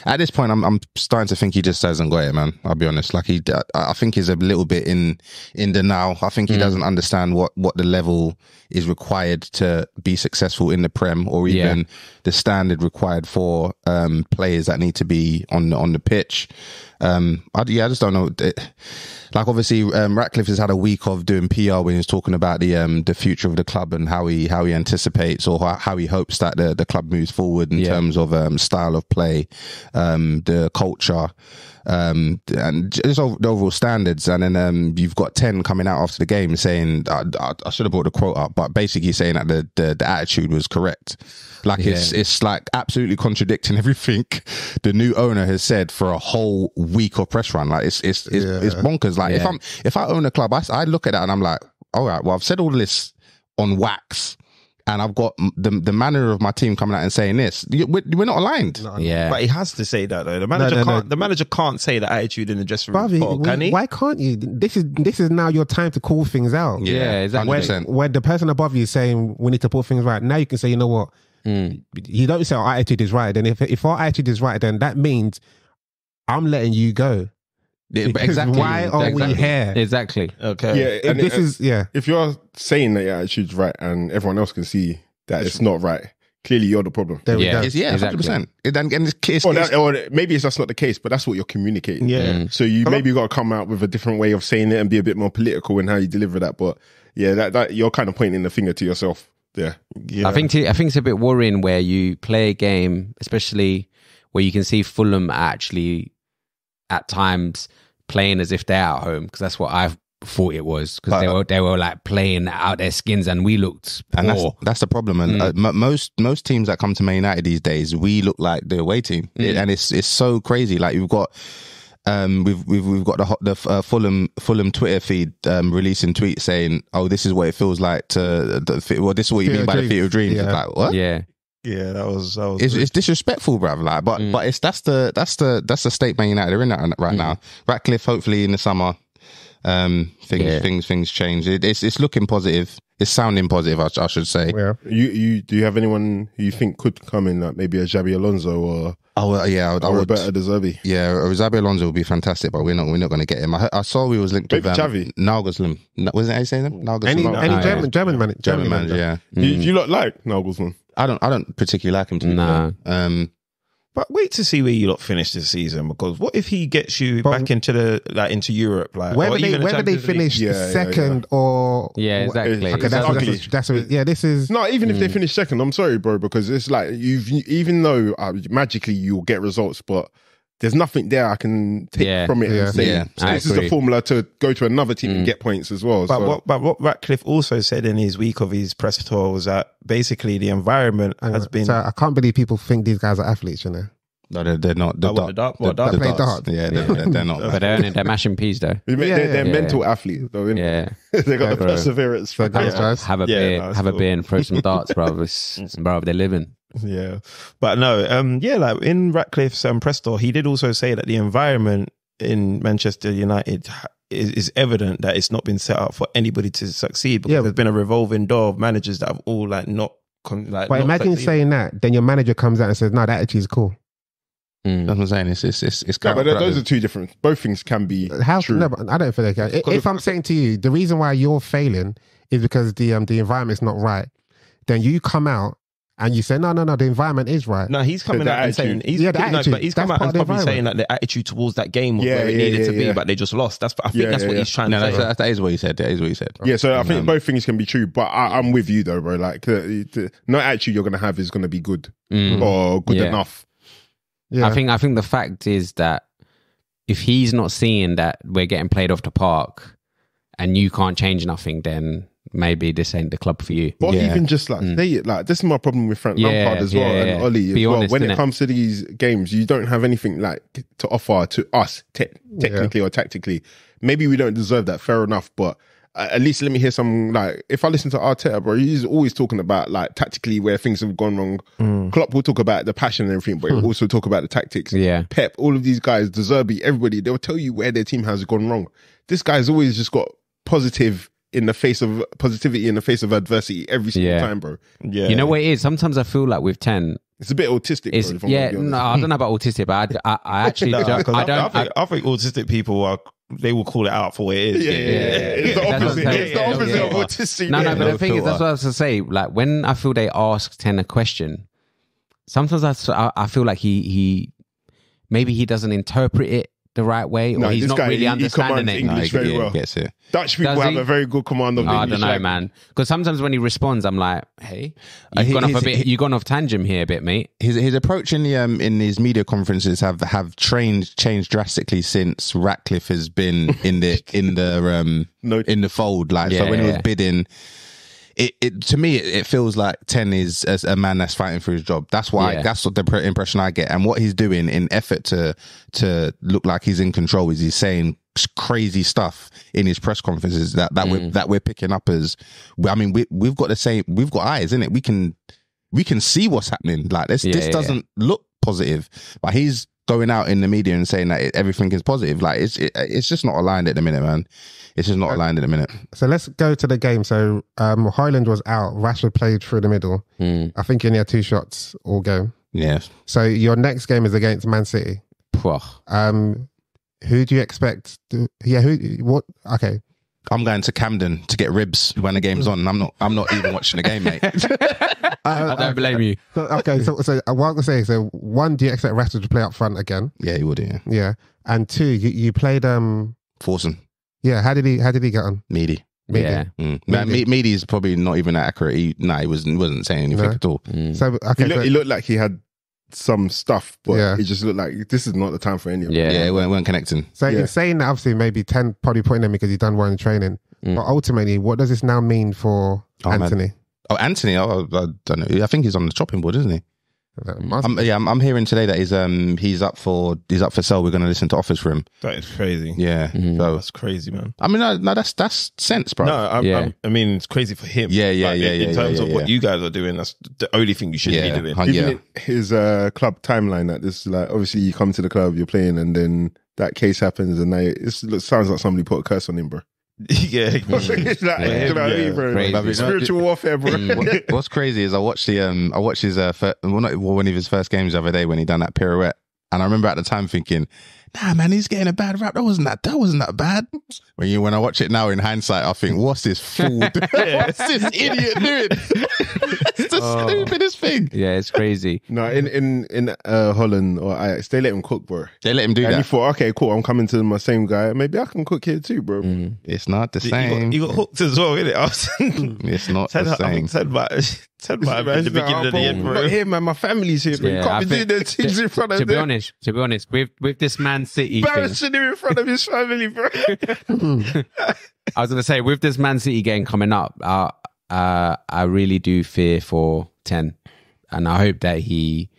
At this point, I'm starting to think he just hasn't got it, man. I'll be honest. Like I think he's a little bit in denial. I think he doesn't understand what the level is required to be successful in the Prem, or even the standard required for players that need to be on the pitch. I just don't know. Like obviously, Ratcliffe has had a week of doing PR when he's talking about the future of the club and how he anticipates or how he hopes that the club moves forward in terms of style of play, the culture, and just the overall standards. And then you've got 10 coming out after the game saying, I should have brought the quote up, but basically saying that the attitude was correct. Like it's like absolutely contradicting everything the new owner has said for a whole week of press run. Like it's bonkers. Like if I own a club, I look at that and I'm like, all right, well, I've said all this on wax, and I've got the manner of my team coming out and saying this. We're not aligned. No. But he has to say that though. The manager can't. The manager can't say the attitude in the dressing room. Can he? Why can't you? This is now your time to call things out. Yeah, exactly. When the person above you is saying we need to put things right, now you can say, you know what? You don't say our attitude is right. Then if our attitude is right, then that means I'm letting you go. Exactly. Why are we here? Exactly. Okay. Yeah, if you're saying that your attitude's right and everyone else can see that it's not right, clearly you're the problem. There we go. Exactly. 100%. Or maybe it's just not the case, but that's what you're communicating. Yeah. So you maybe got to come out with a different way of saying it and be a bit more political in how you deliver that. But that you're kind of pointing the finger to yourself. Yeah. I think it's a bit worrying where you play a game, especially where you can see Fulham actually at times playing as if they're at home, because that's what I thought it was, because they were like playing out their skins and we looked poor. And that's the problem. And most teams that come to Man United these days, we look like the away team, and it's so crazy. Like we've got the Fulham Twitter feed releasing tweets saying, "Oh, this is what it feels like to. This is what you mean by the theatre of dreams." Yeah. It's like what? Yeah, that was. It's disrespectful, bruv. Like, but that's the state Man United are in that right now. Ratcliffe, hopefully in the summer, things change. It's looking positive. It's sounding positive, I should say. Yeah. Do you have anyone who you think could come in, like maybe a Xabi Alonso or? Or Roberto De Zerbi. Yeah, Xabi Alonso would be fantastic, but we're not going to get him. I saw we was linked with Xavi. Nagelsmann. Wasn't it how you say them? Any German manager. Yeah. Do you lot like Nagelsmann? I don't particularly like him to be fair. But wait to see where you lot finish this season, because what if he gets you back into Europe, like whether they finish second or exactly. Okay, that's this is no. Even if they finish second, I'm sorry, bro, because it's like even though magically you'll get results, but there's nothing there I can take from it and say, so this is the formula to go to another team and get points as well. But what Ratcliffe also said in his week of his press tour was that basically the environment has been... So I can't believe people think these guys are athletes, you know? No, they're not. They play darts. Yeah, they're not. But they're mashing peas though. They're mental athletes though. Yeah, they got the perseverance. Have a beer, and throw some darts, bro. They're living. Yeah, but no, like in Ratcliffe's press tour, he did also say that the environment in Manchester United is evident that it's not been set up for anybody to succeed, because there's been a revolving door of managers that have all but imagine saying that, then your manager comes out and says, "No, that attitude is cool." That's what I'm saying. It's but those are two different. Both things can be true. No, but I don't think they can. If I'm saying to you, the reason why you're failing is because the environment's not right, then you come out and you say, no, the environment is right. No, he's coming out and saying, he's come out and probably saying that the attitude towards that game was where it needed to be, but they just lost. I think that's what he's trying to say. That is what he said. That is what he said. Yeah, so I think both things can be true, but I'm with you though, bro. Like, no attitude you're going to have is going to be good or good enough. Yeah. I think the fact is that if he's not seeing that we're getting played off the park and you can't change nothing, then maybe this ain't the club for you. But even just like say it, like this is my problem with Frank Lampard as well and Ollie as well. When it comes to these games, you don't have anything like to offer to us technically or tactically. Maybe we don't deserve that, fair enough, but at least let me hear some, like, if I listen to Arteta, bro, he's always talking about, like, tactically where things have gone wrong. Klopp will talk about the passion and everything, but he'll also talk about the tactics. Yeah. Pep, all of these guys, De Zerbi, everybody, they'll tell you where their team has gone wrong. This guy's always just got positivity in the face of adversity every single time, bro. Yeah. You know what it is? Sometimes I feel like with 10... It's a bit autistic, bro. I don't know about autistic, but I actually I think autistic people they will call it out for what it is. It's the opposite. It's the opposite of autistic. No, but the thing is, that's what I was to say. Like, when I feel they ask 10 a question, sometimes I feel like he maybe he doesn't interpret it the right way, or he's not really understanding it. English very well. Gets it. Dutch people have a very good command of English. I don't know, man. Because sometimes when he responds, I'm like, "Hey, you've gone off tangent here a bit, mate." His approach in his media conferences have changed drastically since Ratcliffe has been in the fold. Like, so when he was bidding. It to me it feels like 10 is as a man that's fighting for his job. That's why that's what the impression I get. And what he's doing in effort to look like he's in control is he's saying crazy stuff in his press conferences that we're picking up as. I mean, we've got eyes, innit? We can see what's happening. Like this doesn't look positive, but he's going out in the media and saying that everything is positive. Like it's just not aligned at the minute, man. It's just not aligned at the minute. So let's go to the game. So Highland was out. Rashford played through the middle. I think he only had 2 shots all game. Yeah. So your next game is against Man City. Who do you expect? Okay. I'm going to Camden to get ribs when the game's on. I'm not even watching the game, mate. I don't blame you. Okay, so what I'm gonna say. So 1, do you expect Rashford to play up front again? Yeah, he would. Yeah. Yeah, and 2, you played Forson. Yeah, how did he get on? Meaty. Yeah. Meaty is probably not even that accurate. He wasn't saying anything at all. So okay, he looked like he had some stuff, but it just looked like this is not the time for any of it. Yeah, we weren't connecting. So in saying that, obviously maybe 10 probably putting him because he's done well in training. But ultimately, what does this now mean for Anthony? Man. Oh, Anthony, I don't know. I think he's on the chopping board, isn't he? I'm hearing today that he's up for sale. We're going to listen to offers for him. That is crazy. Yeah, so that's crazy, man. I mean, no, that's sense, bro. No, I mean, it's crazy for him. Yeah. In terms of what you guys are doing, that's the only thing you should be doing. Even his club timeline, that this, like, obviously you come to the club, you're playing, and then that case happens, and it sounds like somebody put a curse on him, bro. It's like, you know what I mean, bro? Spiritual warfare, bro. What's crazy is I watched his one of his first games the other day when he done that pirouette, and I remember at the time thinking, nah, man, he's getting a bad rap. That wasn't that bad. When I watch it now in hindsight, I think, what's this fool? What's this idiot doing? the stupidest thing. Yeah, it's crazy. No, in Holland or Ajax, they let him cook, bro. They let him do And that. he thought, okay, cool, I'm coming to my same guy. Maybe I can cook here too, bro. It's not the same. You got hooked as well, innit? It's not Ted, the I same. think Ted might have been the beginning of the end, I'm bro. not here, man. My family's here, bro. You I can't be doing think- the teams in front of to be them. honest, with this Man City thing, Embarrassing him in front of his family, bro. I was going to say, with this Man City game coming up, I really do fear for 10. And I hope that he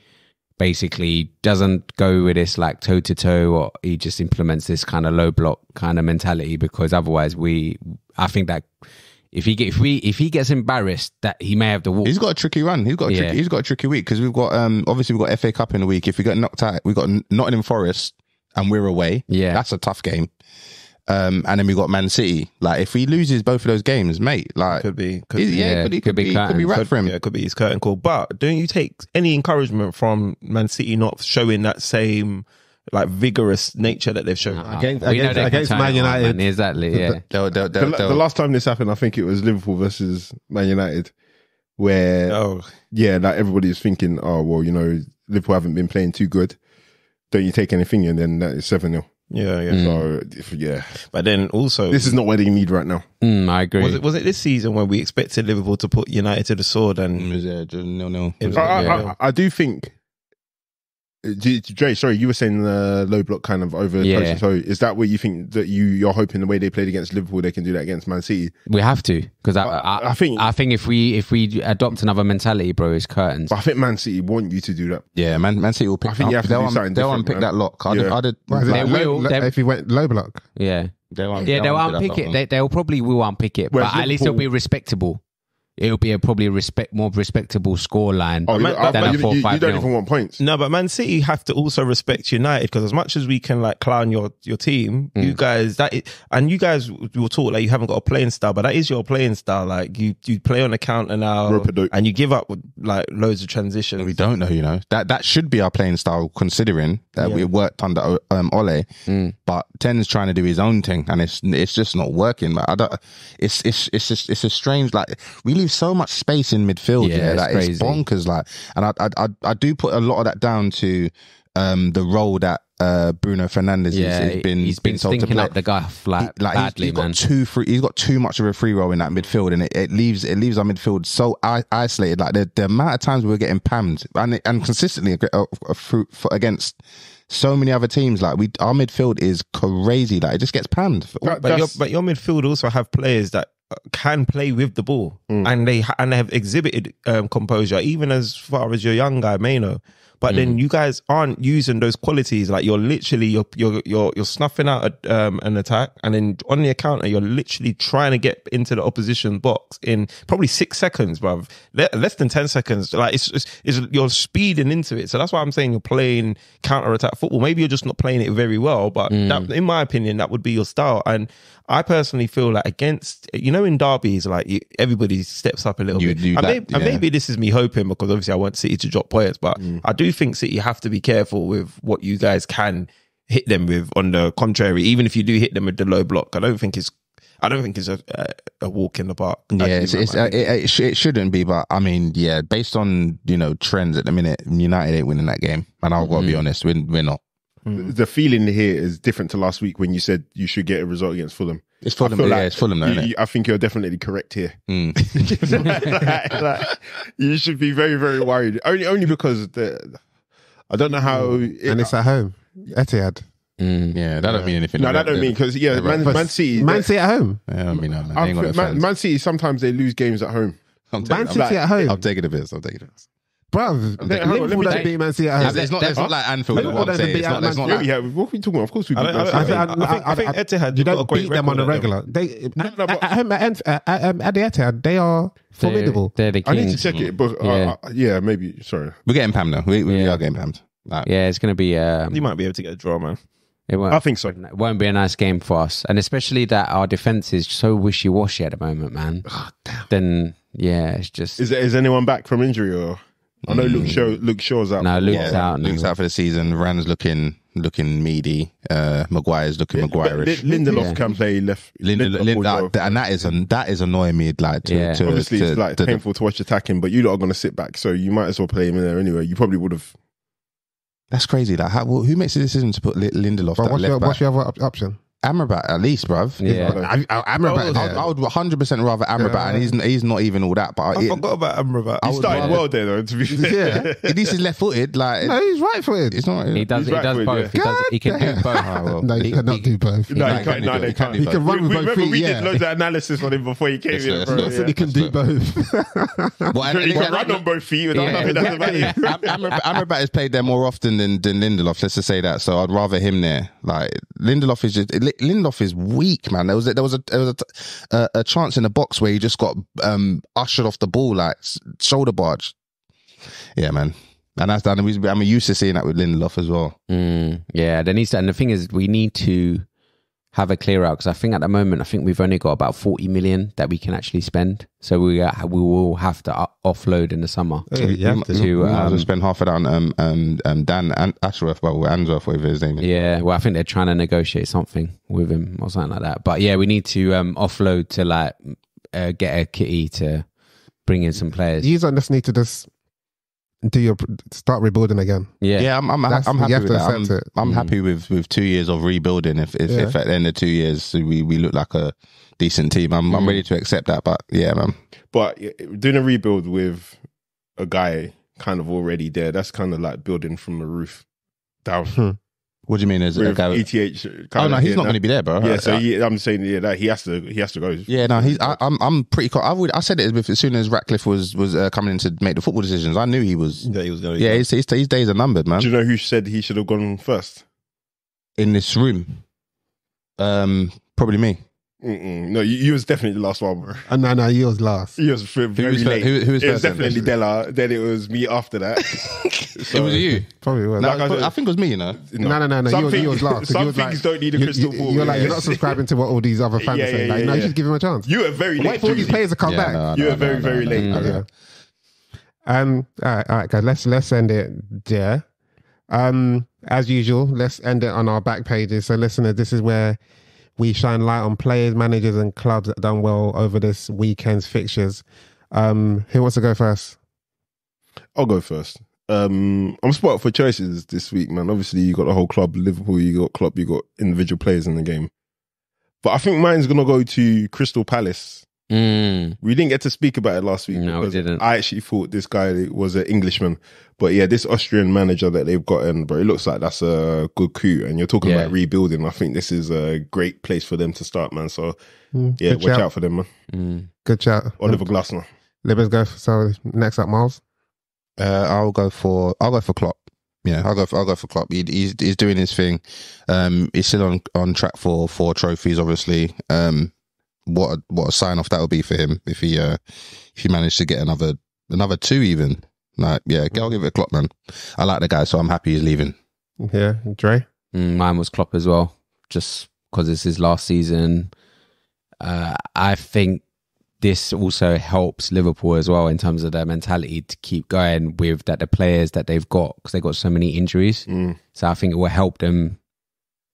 basically doesn't go with this like toe to toe, or he just implements this kind of low block kind of mentality, because otherwise I think that if he gets embarrassed, that he may have the walk. He's got a tricky run. He's got a tricky week, because we've got obviously we've got FA Cup in a week. If we get knocked out, we've got Nottingham Forest and we're away. Yeah, that's a tough game. And then we got Man City. Like, if he loses both of those games, mate, like Could be right for him. Yeah, could be his curtain call. But don't you take any encouragement from Man City not showing that same like vigorous nature that they've shown Against Man United? Exactly. Yeah. The last time this happened, I think it was Liverpool versus Man United, where like everybody is thinking, oh well, you know, Liverpool haven't been playing too good. Don't you take anything? And then that is 7-0. Yeah. So but then also this is not what they need right now. I agree. Was it this season when we expected Liverpool to put United to the sword? And It was 0-0. I do think. Dre, sorry, you were saying the low block kind of over. Yeah. So is that what you think that you're hoping the way they played against Liverpool, they can do that against Man City? We have to, because I think if we adopt another mentality, bro, it's curtains. But I think Man City want you to do that. Yeah, Man City will pick. I think you have to do something They'll different, unpick man. that lock. They will. If he went low block. Yeah. They'll unpick it. They'll probably will unpick it, Whereas but at least it'll be respectable. It'll be probably more respectable scoreline than a 4-5. You don't even want points. No, but Man City have to also respect United, because as much as we can like clown your team, you guys you guys will talk like you haven't got a playing style, but that is your playing style. Like you play on the counter now, Rope-a-dope. and you give up with like loads of transitions. We don't know, you know. That should be our playing style, considering that we worked under Ole. But 10's trying to do his own thing, and it's just not working. Like, it's a strange, like, we leave so much space in midfield. Yeah, that crazy. it's bonkers. Like, and I do put a lot of that down to the role that Bruno Fernandes he's been told to stinking play. up the guff badly, man. He's got too much of a free role in that midfield, and it leaves our midfield so isolated. Like the amount of times we're getting pammed and consistently against so many other teams, like our midfield is crazy. Like, it just gets panned. But your midfield also have players that can play with the ball, and they have exhibited composure, even as far as your young guy Maino. But then you guys aren't using those qualities. Like, you're literally you're snuffing out an attack, and then on the counter you're literally trying to get into the opposition box in probably 6 seconds, bruv. Less than 10 seconds. Like, it's you're speeding into it. So that's why I'm saying you're playing counter attack football. Maybe you're just not playing it very well, but that, in my opinion, that would be your style. And I personally feel like against, you know, in derbies, like everybody steps up a little bit. Maybe this is me hoping, because obviously I want City to drop points, but I do think City have to be careful with what you guys can hit them with. On the contrary, even if you do hit them with the low block, I don't think it's a walk in the park. Yeah, it shouldn't be, but I mean, yeah, based on, you know, trends at the minute, United ain't winning that game, and I've got to be honest, we're not. The feeling here is different to last week when you said you should get a result against Fulham. It's Fulham, it's Fulham, though, isn't it? I think you're definitely correct here. Like, you should be very, very worried. Only because I don't know how. And it's at home, Etihad. Yeah, that don't mean anything. No, that don't mean, because Man City. Man City at home. Yeah, I mean, no, man. They ain't got no fans. Man City, sometimes they lose games at home. Man City at home. I'm taking the piss. Bruv, Liverpool don't beat Man City at home. It's not like Anfield. What I'm saying. It's not like. Yeah, what are we talking about? Of course we beat Man City. I think Etihad, you don't beat them on a regular. At home at the Etihad, they are formidable. They're the I kings. need to check it, but maybe. Sorry, We're getting pammed though. We are getting pammed. Yeah, it's going to be. You might be able to get a draw, man. I think so. It won't be a nice game for us, and especially that our defense is so wishy-washy at the moment, man. Oh, damn. Then it's just. Is anyone back from injury, or I know Luke Shaw's out. No, Luke's out. Luke's out for the season. Ran's looking looking meaty. Maguire's looking Maguire-ish. Lindelof can play left. And that is annoying me. Like, obviously, it's like painful to watch attacking, but you lot are going to sit back, so you might as well play him in there anyway. You probably would have. That's crazy. Like, who makes the decision to put Lindelof? What's your other option? Amrabat, at least, bruv. Yeah. Amrabat. I would 100% rather Amrabat, and he's not even all that. But I forgot about Amrabat. He started well there, though, to be fair. At least he's left-footed. Like, No, he's right-footed. It's not. He does both. He can do both. No, he cannot do both. No, he can't. He can run with both feet. We did loads of analysis on him before he came in. He said he can do both. He can run on both feet. Amrabat has played there more often than Lindelof. Let's just say that. So I'd rather him there. Like, Lindelof is weak, man. There was a chance in the box where he just got ushered off the ball, like shoulder barge. Yeah, man. And that's done. I'm used to seeing that with Lindelof as well. Yeah, there needs to, and the thing is, we need to have a clear out, because I think at the moment, we've only got about 40 million that we can actually spend. So we will have to offload in the summer. We might as well spend half of that on Dan and Ashworth, Answorth, whatever his name is. Yeah, well, I think they're trying to negotiate something with him or something like that. But yeah, we need to offload to like get a kitty to bring in some players. You just need to just start rebuilding again. Yeah, I'm happy with that. I'm happy with 2 years of rebuilding. If at the end of 2 years we look like a decent team, I'm ready to accept that. But yeah, man. But doing a rebuild with a guy kind of already there, that's kind of like building from the roof down. What do you mean? As a guy? ETH. He's not going to be there, bro. Yeah, so I'm saying that he has to go. Yeah, no, I'm pretty. I said it as soon as Ratcliffe was coming in to make the football decisions. I knew he was. Yeah, he was going. Yeah, his days are numbered, man. Do you know who said he should have gone first in this room? Probably me. No, you was definitely the last one, bro. No, you was last. You was very late. Who was it first? Was definitely Della. Then it was me after that. It was you. Probably was. No, I think it was me, you know. No. You was last. Some things don't need a crystal ball. You're not subscribing to what all these other fans are saying. No, you should give him a chance. You were very late. Wait for all these players to come back. You were very late. All right, guys. Let's end it there. As usual, let's end it on our back pages. So, listeners, this is where we shine light on players, managers, and clubs that done well over this weekend's fixtures. Who wants to go first? I'll go first. I'm spot for choices this week, man. Obviously, you got the whole club, Liverpool, you got Klopp, you got individual players in the game. But I think mine's going to go to Crystal Palace. We didn't get to speak about it last week. No, we didn't. I actually thought this guy was an Englishman. But yeah, this Austrian manager that they've gotten, bro, it looks like that's a good coup. And you're talking about rebuilding. I think this is a great place for them to start, man. So yeah, watch out for them, man. Good chat. Oliver Glasner. Let's go. So next up, Miles. I'll go for Klopp. Yeah, I'll go for Klopp. He's doing his thing. He's still on track for 4 trophies, obviously. What a sign off that would be for him if he managed to get another 2 even. Like, yeah, I'll give it a Klopp, man. I like the guy, so I'm happy he's leaving. Yeah, Dre? Mine was Klopp as well, just because it's his last season. I think this also helps Liverpool as well in terms of their mentality to keep going with the players that they've got, because they've got so many injuries. So I think it will help them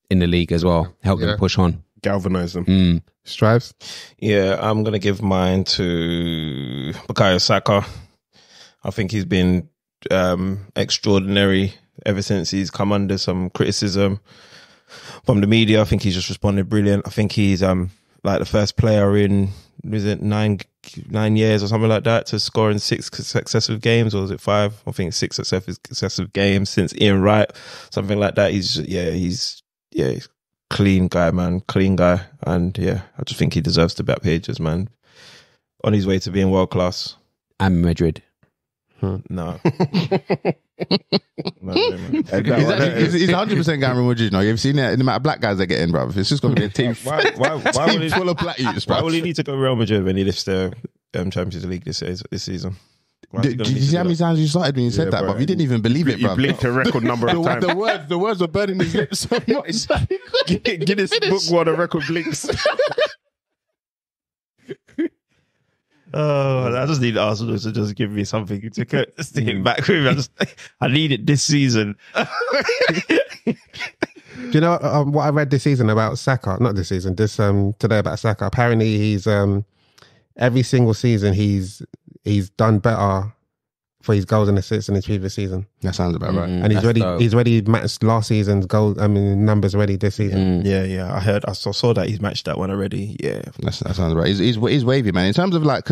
in the league as well, help them push on. Galvanise them. Strives? Yeah, I'm going to give mine to Bukayo Saka. I think he's been extraordinary ever since he's come under some criticism from the media. I think he's just responded brilliant. I think he's like the first player in, was it 9 years or something like that to score in 6 successive games, or was it 5? I think 6 successive games since Ian Wright, something like that. He's clean guy, man, clean guy. And yeah, I just think he deserves the back pages, man. On his way to being world class. And Madrid. No. He's 100% going Real Madrid. You've seen the amount of black guys they get in, bro. It's just going to be a team, why team full of black youths, bro. Why will he need to go Real Madrid when he lifts the Champions League this season? Did you see how many times you started when you said that, bro? You didn't even believe it, bro. You blinked a record number of times. The words were burning his lips so much. Guinness Book World Record blinks. Oh, I just need Arsenal to just give me something to stick back with. I need it this season. Do you know what I read this season about Saka? Not this season, today about Saka. Apparently, he's every single season he's done better for his goals and assists in his previous season. That sounds about right. And he's already matched last season's goal. I mean, numbers already this season. Yeah. I saw that he's matched that one already. Yeah, that sounds right. He's wavy, man. In terms of like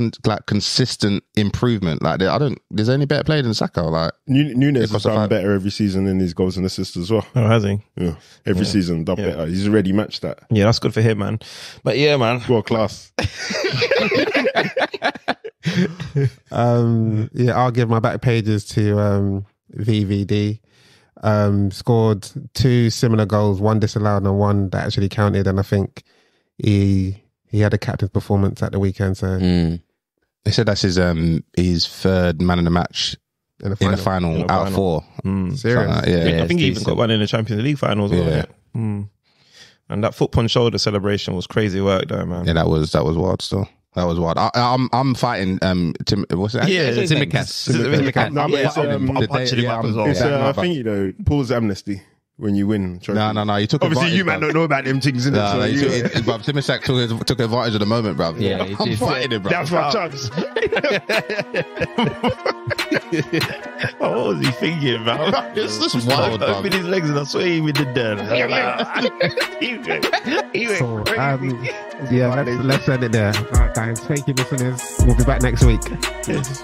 consistent improvement, like there's any better player than Saka. Like Nunes has done better every season in his goals and assists as well. Oh, has he? Yeah, every season done better. He's already matched that. Yeah, that's good for him, man. But yeah, man, world class. I'll give my back pages to VVD. Scored 2 similar goals, one disallowed and one that actually counted, and I think he had a captain's performance at the weekend. So they said that's his third man of the match in the final out of 4. Serious? I think he even got one in the Champions League finals. Yeah. And that foot punch shoulder celebration was crazy work, though, man. Yeah, that was wild. Still. That was wild. I'm fighting Tim. What's it? Yeah, Timicast. I'm punching him up as well. I think Paul's amnesty when you win. No. You took obviously you might not know about them things, innit? Bruv, Timicast took advantage of the moment, bruv. Yeah, I'm fighting him, bruv. That's my chance. What was he thinking, man? It's just wild, bruv. Open his legs and I swear he even did that. Let's end it there. All right, guys. Thank you, listeners. We'll be back next week. Yes.